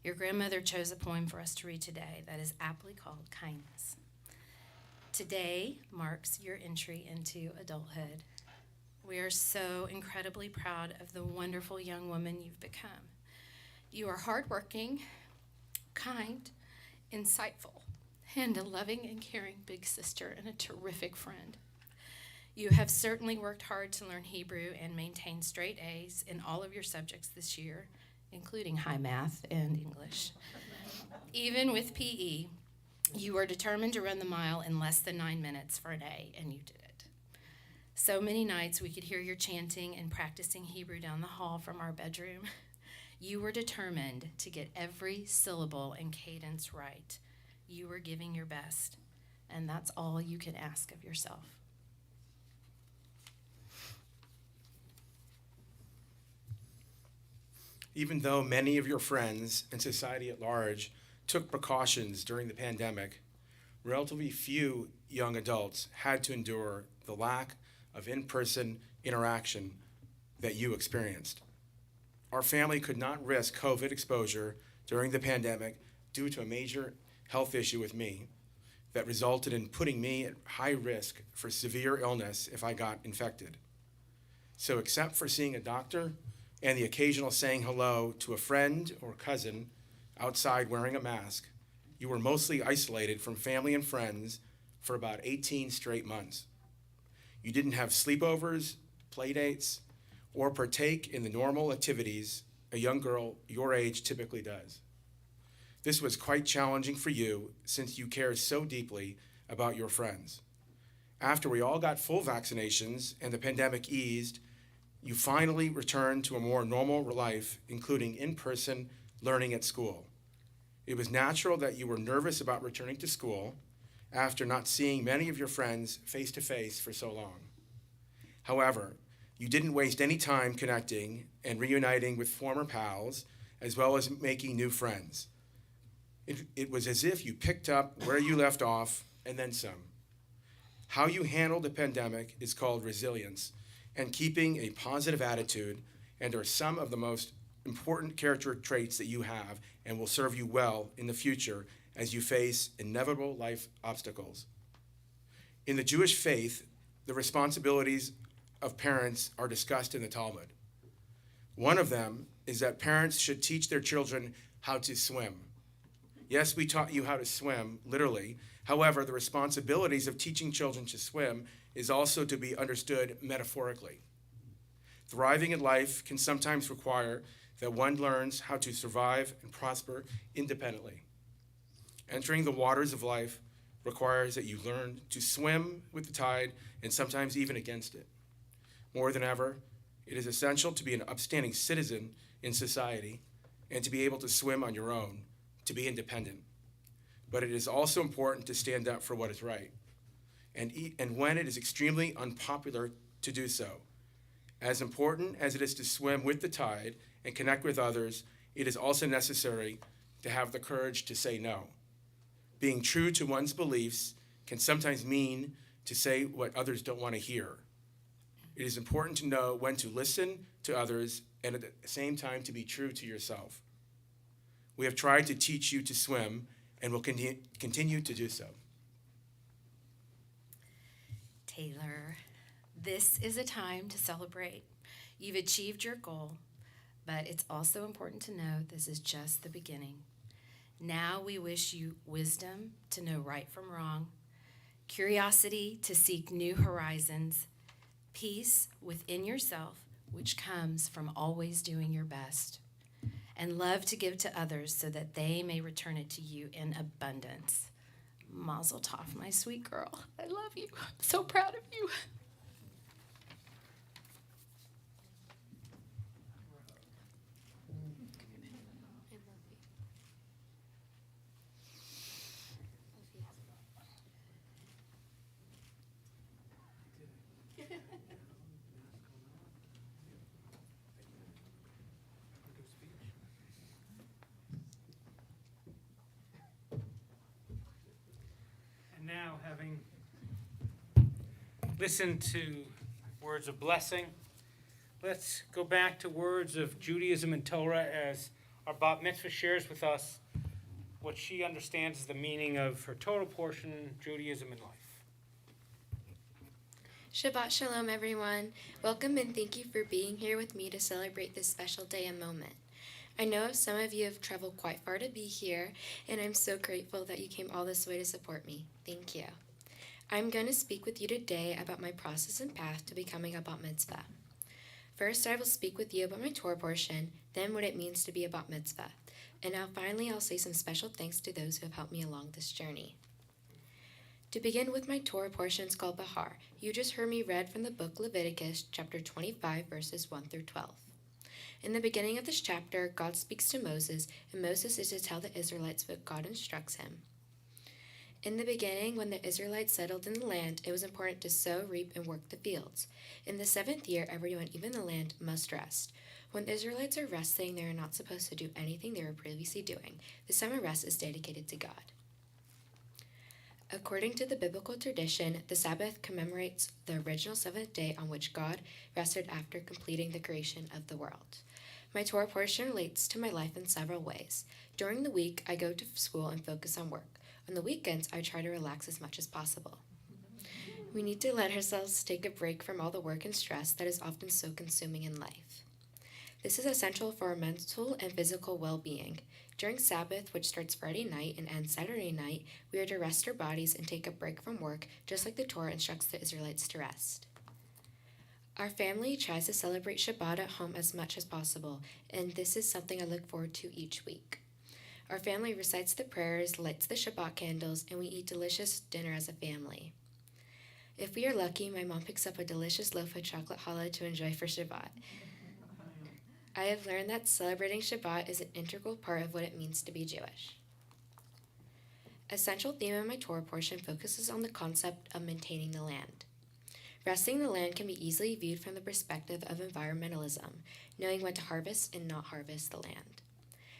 Your grandmother chose a poem for us to read today that is aptly called Kindness. Today marks your entry into adulthood. We are so incredibly proud of the wonderful young woman you've become. You are hardworking, kind, insightful, and a loving and caring big sister and a terrific friend. You have certainly worked hard to learn Hebrew and maintain straight A's in all of your subjects this year, including high math and English. Even with PE, you were determined to run the mile in less than 9 minutes for an A, and you did it. So many nights we could hear your chanting and practicing Hebrew down the hall from our bedroom. You were determined to get every syllable and cadence right. You were giving your best, and that's all you can ask of yourself. Even though many of your friends and society at large took precautions during the pandemic, relatively few young adults had to endure the lack of in-person interaction that you experienced. Our family could not risk COVID exposure during the pandemic due to a major health issue with me that resulted in putting me at high risk for severe illness if I got infected. So except for seeing a doctor and the occasional saying hello to a friend or cousin outside wearing a mask, you were mostly isolated from family and friends for about 18 straight months. You didn't have sleepovers, play dates, or partake in the normal activities a young girl your age typically does. This was quite challenging for you since you care so deeply about your friends. After we all got full vaccinations and the pandemic eased, you finally returned to a more normal life, including in-person learning at school. It was natural that you were nervous about returning to school after not seeing many of your friends face-to-face for so long. However, you didn't waste any time connecting and reuniting with former pals, as well as making new friends. It was as if you picked up where you left off and then some. How you handled the pandemic is called resilience, and keeping a positive attitude, and are some of the most important character traits that you have and will serve you well in the future as you face inevitable life obstacles. In the Jewish faith, the responsibilities of parents are discussed in the Talmud. One of them is that parents should teach their children how to swim. Yes, we taught you how to swim, literally. However, the responsibilities of teaching children to swim is also to be understood metaphorically. Thriving in life can sometimes require that one learns how to survive and prosper independently. Entering the waters of life requires that you learn to swim with the tide and sometimes even against it. More than ever, it is essential to be an upstanding citizen in society and to be able to swim on your own, to be independent. But it is also important to stand up for what is right, and when it is extremely unpopular to do so. As important as it is to swim with the tide and connect with others, it is also necessary to have the courage to say no. Being true to one's beliefs can sometimes mean to say what others don't want to hear. It is important to know when to listen to others and at the same time to be true to yourself. We have tried to teach you to swim and will continue to do so. Taylor, this is a time to celebrate. You've achieved your goal, but it's also important to know this is just the beginning. Now we wish you wisdom to know right from wrong, curiosity to seek new horizons, peace within yourself, which comes from always doing your best, and love to give to others so that they may return it to you in abundance. Mazel tov, my sweet girl. I love you. I'm so proud of you. And now, having listened to words of blessing, let's go back to words of Judaism and Torah as our Bat Mitzvah shares with us what she understands as the meaning of her Torah portion, Judaism and life. Shabbat Shalom, everyone. Welcome and thank you for being here with me to celebrate this special day and moment. I know some of you have traveled quite far to be here, and I'm so grateful that you came all this way to support me. Thank you. I'm going to speak with you today about my process and path to becoming a Bat Mitzvah. First, I will speak with you about my Torah portion, then what it means to be a Bat Mitzvah, and now finally I'll say some special thanks to those who have helped me along this journey. To begin with my Torah portions called Bahar, you just heard me read from the book Leviticus, chapter 25, verses 1 through 12. In the beginning of this chapter, God speaks to Moses, and Moses is to tell the Israelites what God instructs him. In the beginning, when the Israelites settled in the land, it was important to sow, reap, and work the fields. In the 7th year, everyone, even the land, must rest. When the Israelites are resting, they are not supposed to do anything they were previously doing. The summer rest is dedicated to God. According to the biblical tradition, the Sabbath commemorates the original 7th day on which God rested after completing the creation of the world. My Torah portion relates to my life in several ways. During the week, I go to school and focus on work. On the weekends, I try to relax as much as possible. We need to let ourselves take a break from all the work and stress that is often so consuming in life. This is essential for our mental and physical well-being. During Sabbath, which starts Friday night and ends Saturday night, we are to rest our bodies and take a break from work, just like the Torah instructs the Israelites to rest. Our family tries to celebrate Shabbat at home as much as possible, and this is something I look forward to each week. Our family recites the prayers, lights the Shabbat candles, and we eat delicious dinner as a family. If we are lucky, my mom picks up a delicious loaf of chocolate challah to enjoy for Shabbat. I have learned that celebrating Shabbat is an integral part of what it means to be Jewish. A central theme in my Torah portion focuses on the concept of maintaining the land. Resting the land can be easily viewed from the perspective of environmentalism, knowing when to harvest and not harvest the land.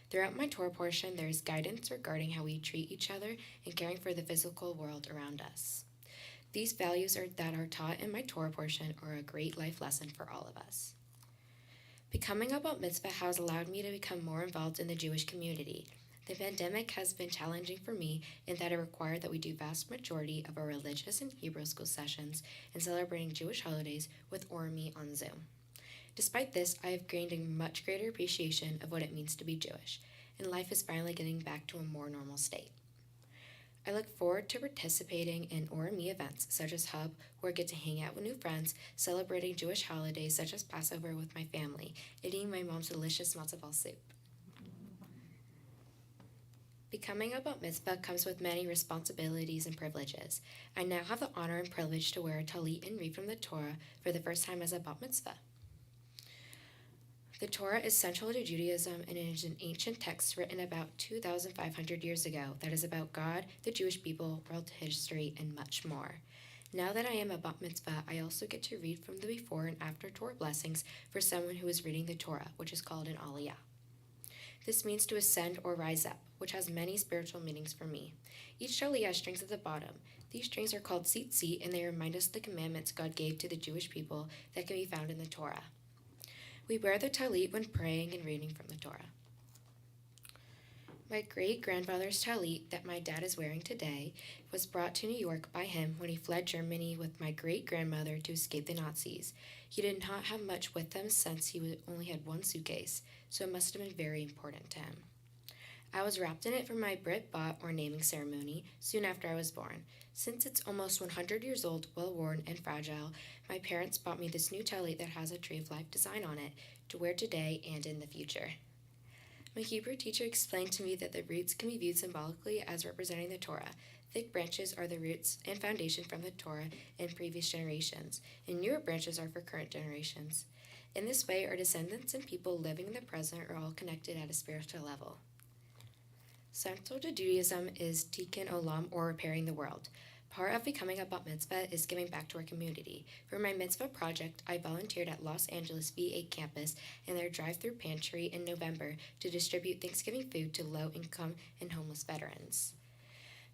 Throughout my Torah portion, there is guidance regarding how we treat each other and caring for the physical world around us. These values that are taught in my Torah portion are a great life lesson for all of us. Becoming a Bat Mitzvah has allowed me to become more involved in the Jewish community. The pandemic has been challenging for me in that it required that we do vast majority of our religious and Hebrew school sessions and celebrating Jewish holidays with Orami on Zoom. Despite this, I have gained a much greater appreciation of what it means to be Jewish, and life is finally getting back to a more normal state. I look forward to participating in Orami events such as Hub, where I get to hang out with new friends, celebrating Jewish holidays such as Passover with my family, eating my mom's delicious matzo ball soup. Becoming a Bat Mitzvah comes with many responsibilities and privileges. I now have the honor and privilege to wear a talit and read from the Torah for the first time as a Bat Mitzvah. The Torah is central to Judaism, and it is an ancient text written about 2,500 years ago that is about God, the Jewish people, world history, and much more. Now that I am a Bat Mitzvah, I also get to read from the before and after Torah blessings for someone who is reading the Torah, which is called an Aliyah. This means to ascend or rise up, which has many spiritual meanings for me. Each talit has strings at the bottom. These strings are called tzitzit, and they remind us of the commandments God gave to the Jewish people that can be found in the Torah. We wear the talit when praying and reading from the Torah. My great-grandfather's talit that my dad is wearing today was brought to New York by him when he fled Germany with my great-grandmother to escape the Nazis. He did not have much with him since only had one suitcase, so it must have been very important to him. I was wrapped in it for my Brit Bot or naming ceremony soon after I was born. Since it's almost 100 years old, well-worn, and fragile, my parents bought me this new talit that has a Tree of Life design on it to wear today and in the future. My Hebrew teacher explained to me that the roots can be viewed symbolically as representing the Torah. Thick branches are the roots and foundation from the Torah in previous generations, and newer branches are for current generations. In this way, our descendants and people living in the present are all connected at a spiritual level. Central to Judaism is Tikkun Olam, or repairing the world. Part of becoming a bat mitzvah is giving back to our community. For my mitzvah project, I volunteered at Los Angeles V8 campus in their drive-through pantry in November to distribute Thanksgiving food to low-income and homeless veterans.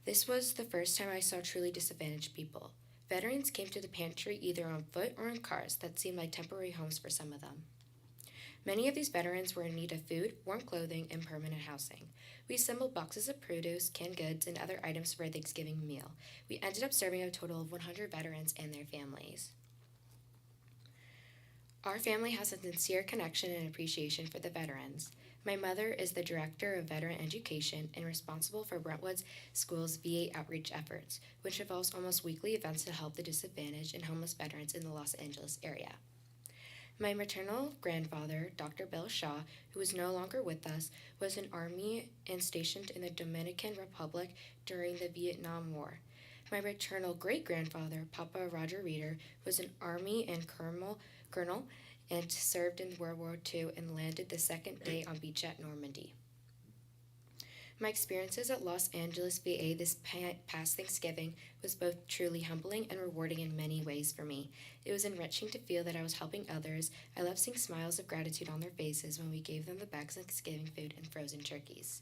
This was the first time I saw truly disadvantaged people. Veterans came to the pantry either on foot or in cars that seemed like temporary homes for some of them. Many of these veterans were in need of food, warm clothing, and permanent housing. We assembled boxes of produce, canned goods, and other items for a Thanksgiving meal. We ended up serving a total of 100 veterans and their families. Our family has a sincere connection and appreciation for the veterans. My mother is the Director of Veteran Education and responsible for Brentwood School's VA outreach efforts, which involves almost weekly events to help the disadvantaged and homeless veterans in the Los Angeles area. My maternal grandfather, Dr. Bill Shaw, who is no longer with us, was in Army and stationed in the Dominican Republic during the Vietnam War. My maternal great-grandfather, Papa Roger Reeder, was an Army and colonel and served in World War II and landed the second day on beach at Normandy. My experiences at Los Angeles VA this past Thanksgiving was both truly humbling and rewarding in many ways for me. It was enriching to feel that I was helping others. I loved seeing smiles of gratitude on their faces when we gave them the bags of Thanksgiving food and frozen turkeys.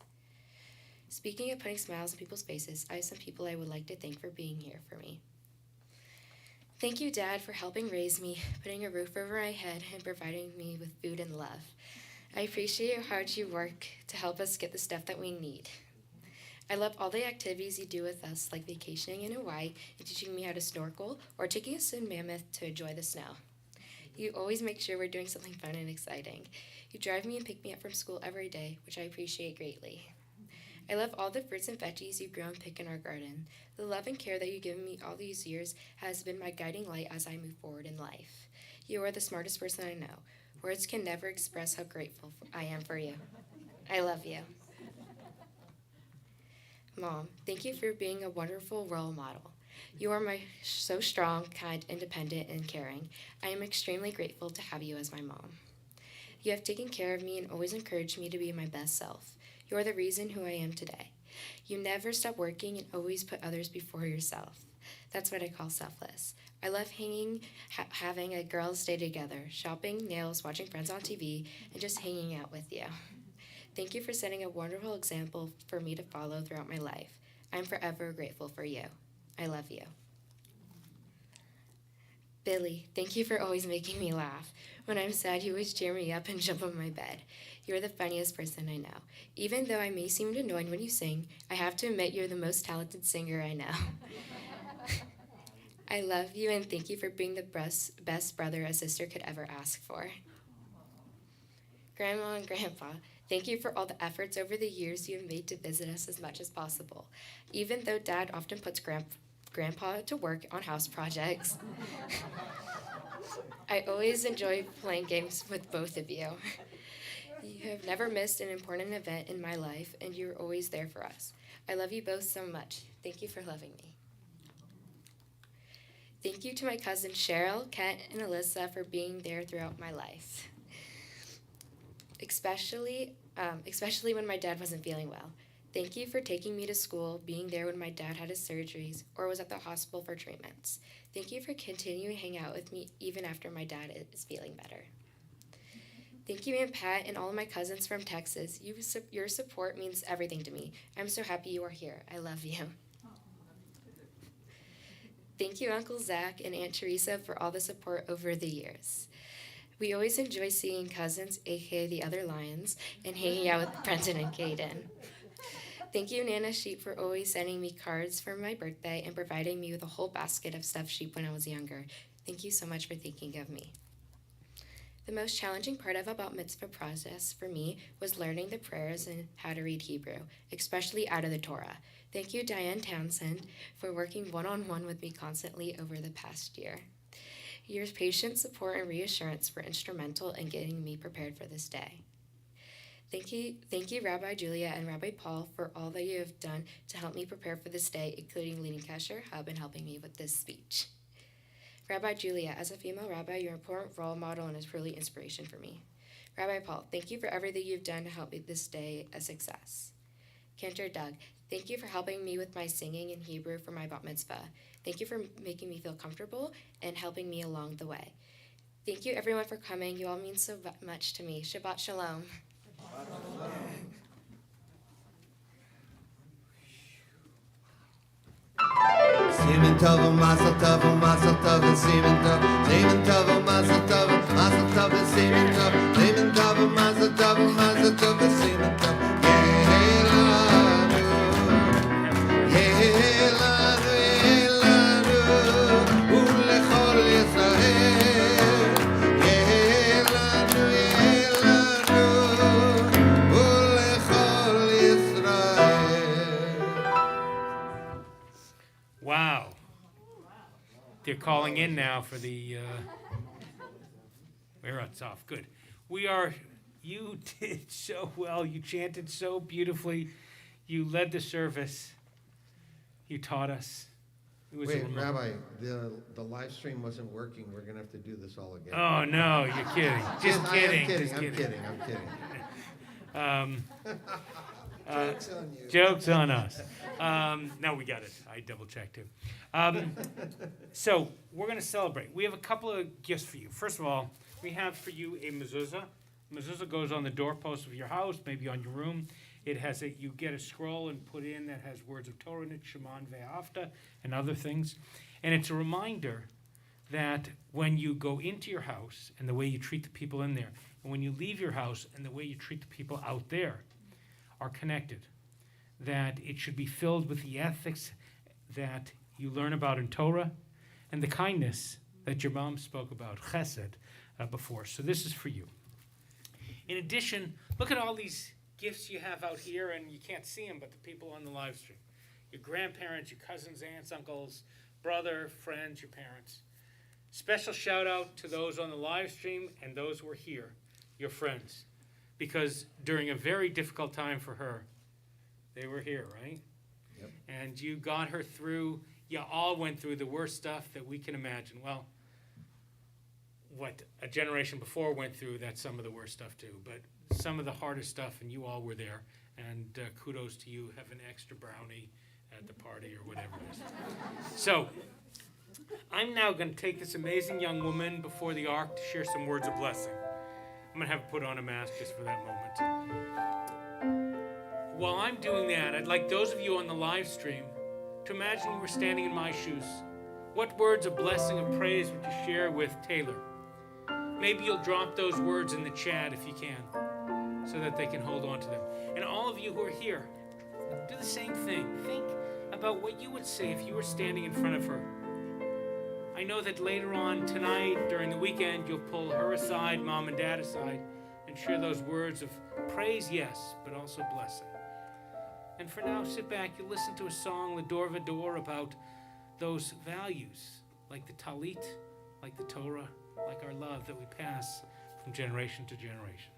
Speaking of putting smiles on people's faces, I have some people I would like to thank for being here for me. Thank you, Dad, for helping raise me, putting a roof over my head, and providing me with food and love. I appreciate how hard you work to help us get the stuff that we need. I love all the activities you do with us, like vacationing in Hawaii and teaching me how to snorkel, or taking us to Mammoth to enjoy the snow. You always make sure we're doing something fun and exciting. You drive me and pick me up from school every day, which I appreciate greatly. I love all the fruits and veggies you grow and pick in our garden. The love and care that you've given me all these years has been my guiding light as I move forward in life. You are the smartest person I know. Words can never express how grateful I am for you. I love you. Mom, thank you for being a wonderful role model. You are so strong, kind, independent, and caring. I am extremely grateful to have you as my mom. You have taken care of me and always encouraged me to be my best self. You are the reason who I am today. You never stop working and always put others before yourself. That's what I call selfless. I love having a girls' day together, shopping, nails, watching Friends on TV, and just hanging out with you. Thank you for setting a wonderful example for me to follow throughout my life. I'm forever grateful for you. I love you. Billy, thank you for always making me laugh. When I'm sad, you always cheer me up and jump on my bed. You're the funniest person I know. Even though I may seem annoying when you sing, I have to admit you're the most talented singer I know. I love you and thank you for being the best brother a sister could ever ask for. Grandma and Grandpa, thank you for all the efforts over the years you have made to visit us as much as possible. Even though Dad often puts Grandpa to work on house projects, I always enjoy playing games with both of you. You have never missed an important event in my life, and you're always there for us. I love you both so much. Thank you for loving me. Thank you to my cousins Cheryl, Kent, and Alyssa for being there throughout my life, especially when my dad wasn't feeling well. Thank you for taking me to school, being there when my dad had his surgeries or was at the hospital for treatments. Thank you for continuing to hang out with me even after my dad is feeling better. Thank you, Aunt Pat, and all of my cousins from Texas. Your support means everything to me. I'm so happy you are here. I love you. Thank you, Uncle Zach and Aunt Teresa, for all the support over the years. We always enjoy seeing cousins, aka the other Lyons, and hanging out with Brenton and Kaden. Thank you, Nana Sheep, for always sending me cards for my birthday and providing me with a whole basket of stuffed sheep when I was younger. Thank you so much for thinking of me. The most challenging part of about mitzvah process for me was learning the prayers and how to read Hebrew, especially out of the Torah. Thank you, Diane Townsend, for working one-on-one with me constantly over the past year. Your patience, support, and reassurance were instrumental in getting me prepared for this day. Thank you, Rabbi Julia and Rabbi Paul, for all that you have done to help me prepare for this day, including leading Kesher Hub and helping me with this speech. Rabbi Julia, as a female rabbi, you're an important role model and is truly inspiration for me. Rabbi Paul, thank you for everything you've done to help make this day a success. Cantor Doug, thank you for helping me with my singing in Hebrew for my bat mitzvah. Thank you for making me feel comfortable and helping me along the way. Thank you, everyone, for coming. You all mean so much to me. Shabbat Shalom. Simen tov, mazel tov, mazel tov, simen tov, simen tov, mazel tov, mazel tov, simen tov, simen tov, mazel tov, mazel tov, simen tov. Yelanu, yelanu, ulechol Yisrael. Yelanu, yelanu, ulechol Yisrael. Wow. They're calling in now for the, it's off. Good. You did so well. You chanted so beautifully. You led the service. You taught us. It was Wait, a remote- Rabbi, the live stream wasn't working. We're gonna have to do this all again. Oh, no, you're kidding. Just kidding. Just I'm kidding. Joke's on you. Joke's on us. No, we got it. I double-checked too. So we're going to celebrate. We have a couple of gifts for you. First of all, we have for you a mezuzah. Mezuzah goes on the doorpost of your house, maybe on your room. It has you get a scroll and put in that has words of Torah in it, Sheman ve'afta, and other things. And it's a reminder that when you go into your house and the way you treat the people in there, and when you leave your house and the way you treat the people out there, are connected, that it should be filled with the ethics that you learn about in Torah and the kindness that your mom spoke about, chesed, before. So this is for you. In addition, look at all these gifts you have out here, and you can't see them, but the people on the live stream. Your grandparents, your cousins, aunts, uncles, brother, friends, your parents. Special shout out to those on the live stream and those who are here, your friends. Because during a very difficult time for her, they were here, right? Yep. And you got her through, you all went through the worst stuff that we can imagine. Well, what a generation before went through, that's some of the worst stuff too. But some of the hardest stuff, and you all were there. And kudos to you, have an extra brownie at the party or whatever it is. So, I'm now going to take this amazing young woman before the ark to share some words of blessing. I'm going to have her put on a mask just for that moment. While I'm doing that, I'd like those of you on the live stream to imagine you were standing in my shoes. What words of blessing and praise would you share with Taylor? Maybe you'll drop those words in the chat if you can, so that they can hold on to them. And all of you who are here, do the same thing. Think about what you would say if you were standing in front of her. I know that later on tonight, during the weekend, you'll pull her aside, mom and dad aside, and share those words of praise, yes, but also blessing. And for now, sit back. You listen to a song, L'Dor V'Dor, about those values, like the Talit, like the Torah, like our love that we pass from generation to generation.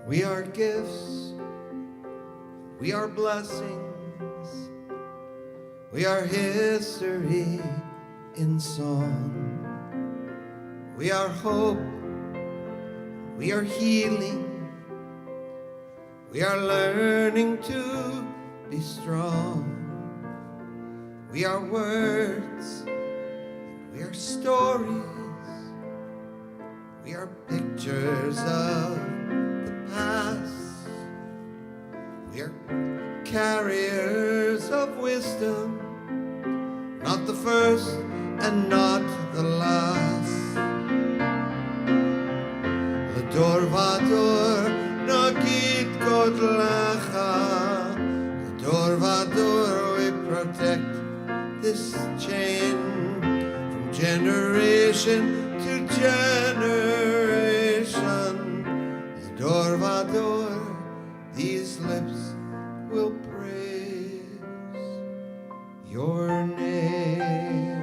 We are gifts, we are blessings, we are history in song. We are hope, we are healing, we are learning to be strong. We are words, we are stories, we are pictures of past. We are carriers of wisdom, not the first and not the las. L'dor vador nagid godlecha. L'dor vador we protect this chain from generation to generation. L'dor vador, these lips will praise your name.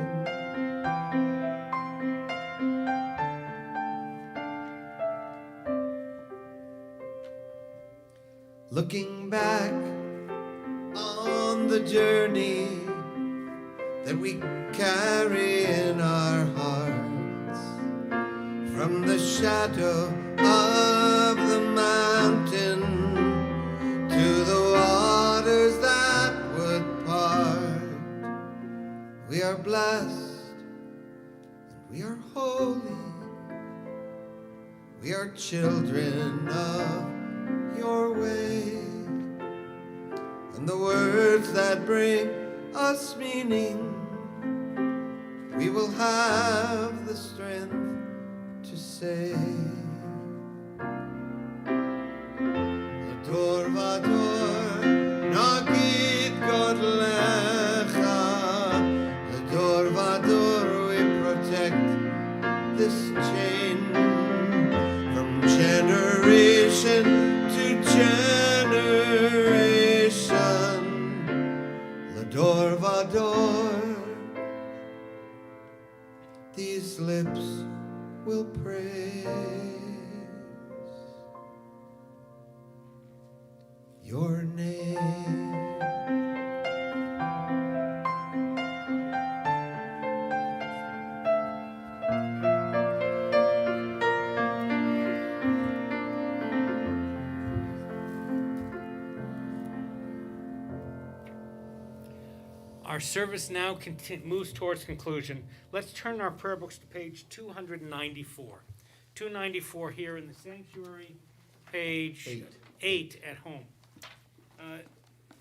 Looking back on the journey that we carry in our hearts, from the shadow of the mountain to the waters that would part, we are blessed and we are holy. We are children of your way, and the words that bring us meaning, we will have the strength to say. L'dor vador nagid godlecha. L'dor vador we protect this chain from generation to generation. L'dor vador, these lips will praise your name. Our service now moves towards conclusion. Let's turn our prayer books to page 294. 294 here in the sanctuary, page 8 at home.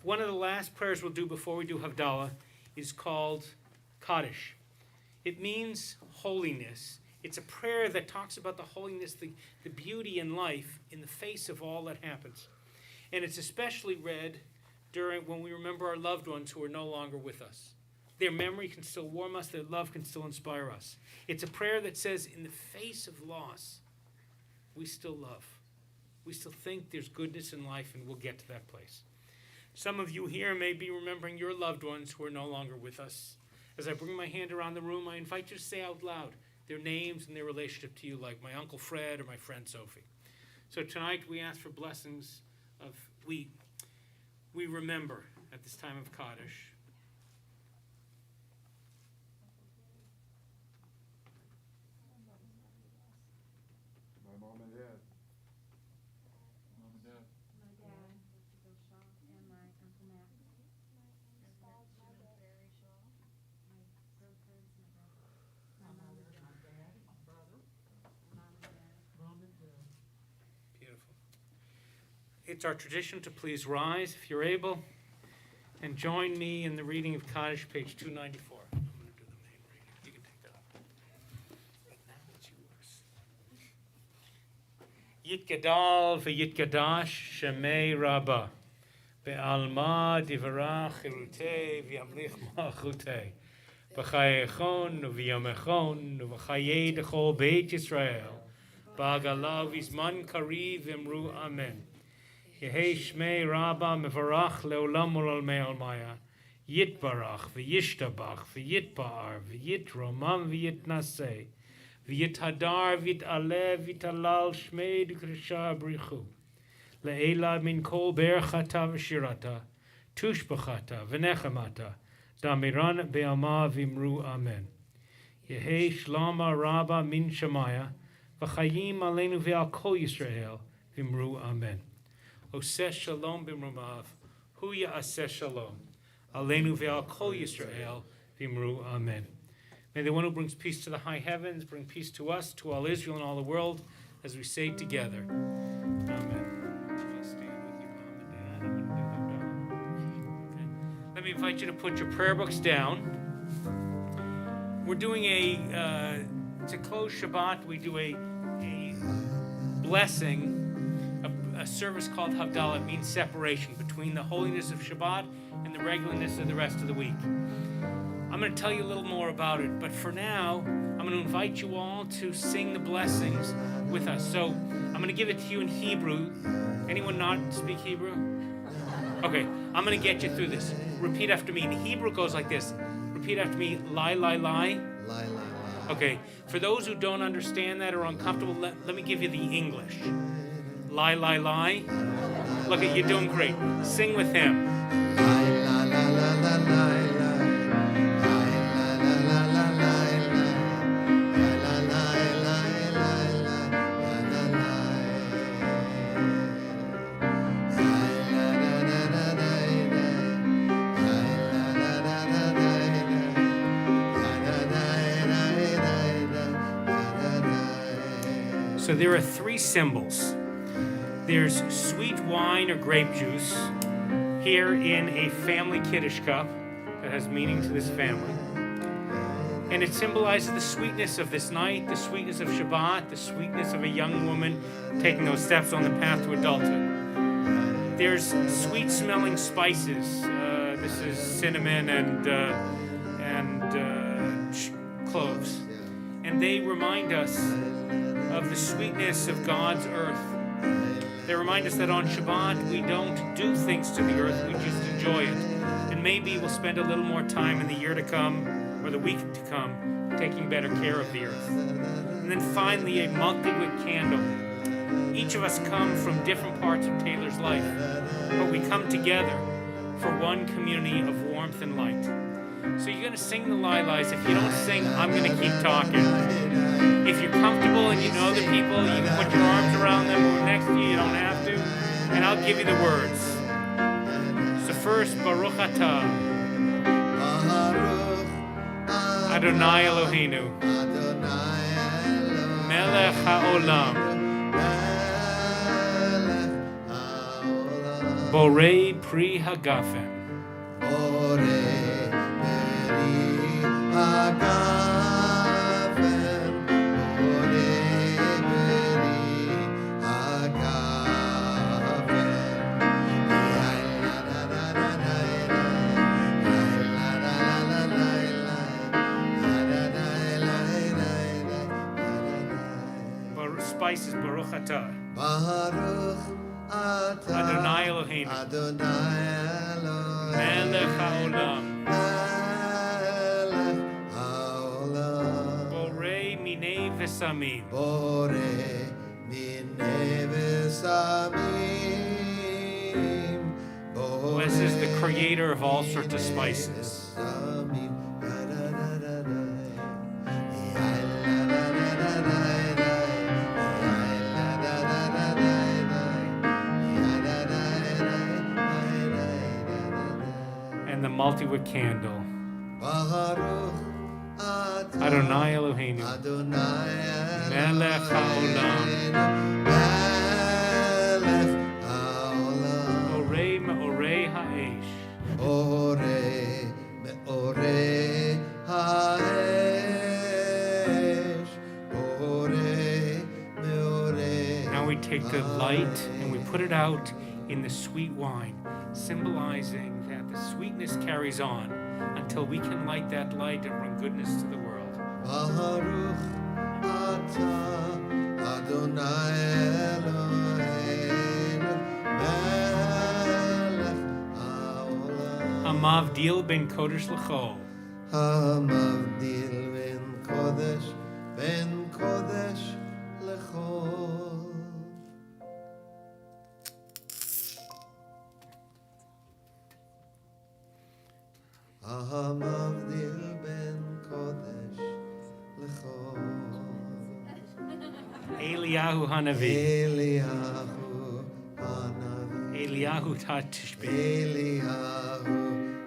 One of the last prayers we'll do before we do Havdalah is called Kaddish. It means holiness. It's a prayer that talks about the holiness, the beauty in life in the face of all that happens. And it's especially read during when we remember our loved ones who are no longer with us. Their memory can still warm us, their love can still inspire us. It's a prayer that says, in the face of loss, we still love. We still think there's goodness in life, and we'll get to that place. Some of you here may be remembering your loved ones who are no longer with us. As I bring my hand around the room, I invite you to say out loud their names and their relationship to you, like my Uncle Fred or my friend Sophie. So tonight we ask for blessings of we remember at this time of Kaddish. My mom and dad. Mom and dad. My dad, Bill Shaw, and my Uncle Matt. My spouse, Barry Shaw. My grandparents, my brother. My mother, my dad, my brother. Mom and dad. Mom and dad. Beautiful. It's our tradition to please rise, if you're able, and join me in the reading of Kaddish, page 294. I'm going to do the main reading. You can take that up. But now it's yours. Yitgadal v'yitgadash shemei Rabbah be'alma divarach chirutei v'yamlich malchutei b'chayechon v'yamechon v'chayei dechol beit Yisrael ba'agalav v'zman kariv v'imru amen. Yehei Shmei Rabbah mevarach leolam u'l'olmei almaya yitbarach v'yishtabach v'yitpa'ar v'yitromam v'yitnaseh v'yithadar v'yit'aleh v'yit'alal Shmei d'krisha brichu le'ela min kol berchata v'shirata tushbachata v'nechamata damiran be'ama v'imru amen. Yehei Shlama Rabbah min Shemaya v'chayim aleinu ve'al kol Yisrael v'imru amen. Oseh shalom b'mrumav, hu ya'aseh shalom. Aleinu ve'al kol Yisrael, v'imru amen. May the one who brings peace to the high heavens bring peace to us, to all Israel and all the world, as we say together. Amen. I'll stand with you, Mom and Dad. I'm going to do Havdalah. Okay. Let me invite you to put your prayer books down. We're doing to close Shabbat, we do a blessing, a service called Havdalah. It means separation between the holiness of Shabbat and the regularness of the rest of the week. I'm going to tell you a little more about it, but for now, I'm going to invite you all to sing the blessings with us. So I'm going to give it to you in Hebrew. Anyone not speak Hebrew? Okay, I'm going to get you through this. Repeat after me. In Hebrew, it goes like this. Repeat after me. Lie, lie, lie. Lie, lie, lie. Okay, for those who don't understand that or are uncomfortable, let me give you the English. Lie, lie, lie. Look at you doing great. Sing with him. Lie, la, la, la, la, lie, lie. Lie, la, la, la, la, lie, lie. Lie, la, lie, lie, lie, lie. La, la, lie. Lie, la, la, la, la, lie, lie. Lie, la, la, la, la, lie, lie. La, la, lie, lie, lie, lie. La, la, lie. So there are three symbols. There's sweet wine or grape juice here in a family Kiddush cup that has meaning to this family. And it symbolizes the sweetness of this night, the sweetness of Shabbat, the sweetness of a young woman taking those steps on the path to adulthood. There's sweet-smelling spices. This is cinnamon and cloves. And they remind us of the sweetness of God's earth. They remind us that on Shabbat, we don't do things to the earth, we just enjoy it. And maybe we'll spend a little more time in the year to come, or the week to come, taking better care of the earth. And then finally, a multi-wick candle. Each of us come from different parts of Taylor's life, but we come together for one community of warmth and light. So you're going to sing the lies. If you don't sing, I'm going to keep talking. If you're comfortable and you know the people, you can put your arms around them or next to you. You don't have to. And I'll give you the words. So first, Baruch Atah, Adonai Eloheinu, Melech HaOlam, Borei Pri Hagafen, Spices Baruch Atah, Adonai Eloheinu, Melech HaOlam, Borei Minei V'Samim, blesses the creator of all sorts of spices. And the multi-wick candle. Adonai Eloheinu, Melech HaOlam, Orei Me'orei Ha'esh, Now we take the light and we put it out in the sweet wine, symbolizing that the sweetness carries on until we can light that light and bring goodness to the world. Baruch atah Adonai Eloheinu melech haolam. Hamavdil ben kodesh l'chol. Hamavdil ben kodesh l'chol. Hamavdil ben kodesh l'chol. Eliyahu Hanavi. Eliyahu Hanavi. Eliyahu Tatishbe. Eliyahu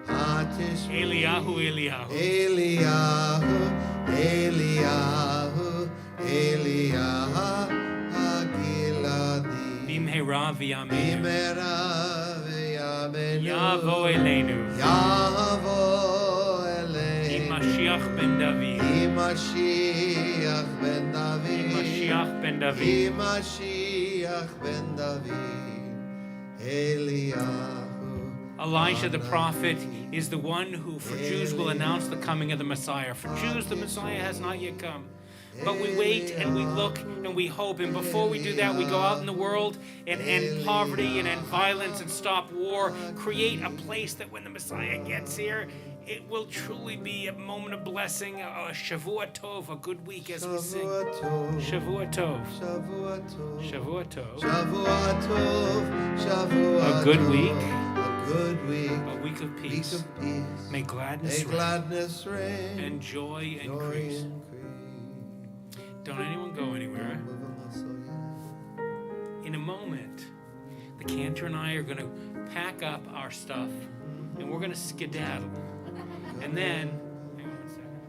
Hatishbi. Eliyahu. Eliyahu Hagiladi. Bimhera v'yamenu. Bimera v'yamenu. Yavo Eleinu. Yavo Eleinu. Mashiach ben David. Mashiach ben David. Mashiach ben David. Ki Mashiach ben David. Eliyahu. Elijah the prophet is the one who, for Jews, will announce the coming of the Messiah. For Jews, the Messiah has not yet come. But we wait and we look and we hope. And before we do that, we go out in the world and end poverty and end violence and stop war. Create a place that when the Messiah gets here, it will truly be a moment of blessing, a Shavua Tov, a good week as we sing. Shavua Tov. Shavua Tov. Shavua Tov. Shavua Tov. Shavua A good week. A good week. A week of peace. Week of peace. May gladness May reign. gladness reign. And joy Joy increase. increase. Don't anyone go anywhere. Move a muscle, yeah. In a moment, the cantor and I are going to pack up our stuff and we're going to skedaddle. And then, hang on a second.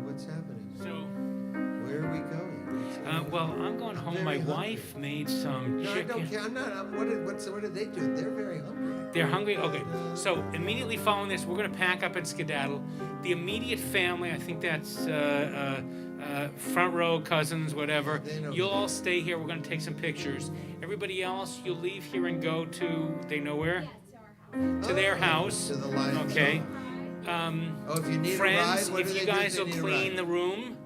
What's happening? So, Where are we going? well, I'm going home. My wife made some No, I don't chicken. care. I'm not. What did they do? They're very hungry. They're hungry? Okay. So, immediately following this, we're going to pack up and skedaddle. The immediate family, I think that's front row, cousins, whatever. They know. You'll all stay here. We're going to take some pictures. Everybody else, you'll leave here and go to, they know where? To their house. To the Lyons. Okay. Oh, if you need Friends, a ride, what if do you they do guys if will they need a clean ride? the room.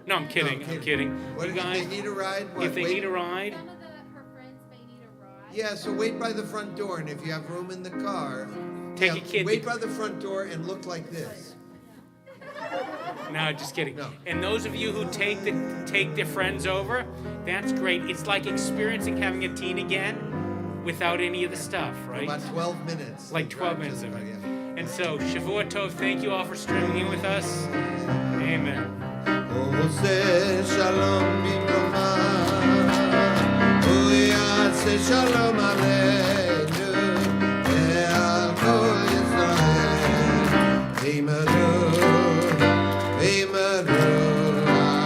No, I'm kidding. I'm kidding. What You if guys, they need a ride? What, if they wait? need a ride, Some of her friends may need a ride. Yeah, so wait by the front door, and if you have room in the car, Take a kid Wait to- by the front door and look like this. no, just kidding. No. And those of you who take their friends over, that's great. It's like experiencing having a teen again without any of the stuff, right? About 12 minutes. Like 12 minutes of it. And so, Shavua Tov, thank you all for streaming in with us. Amen. עושה שלום במרומה, הוא יעשה שלום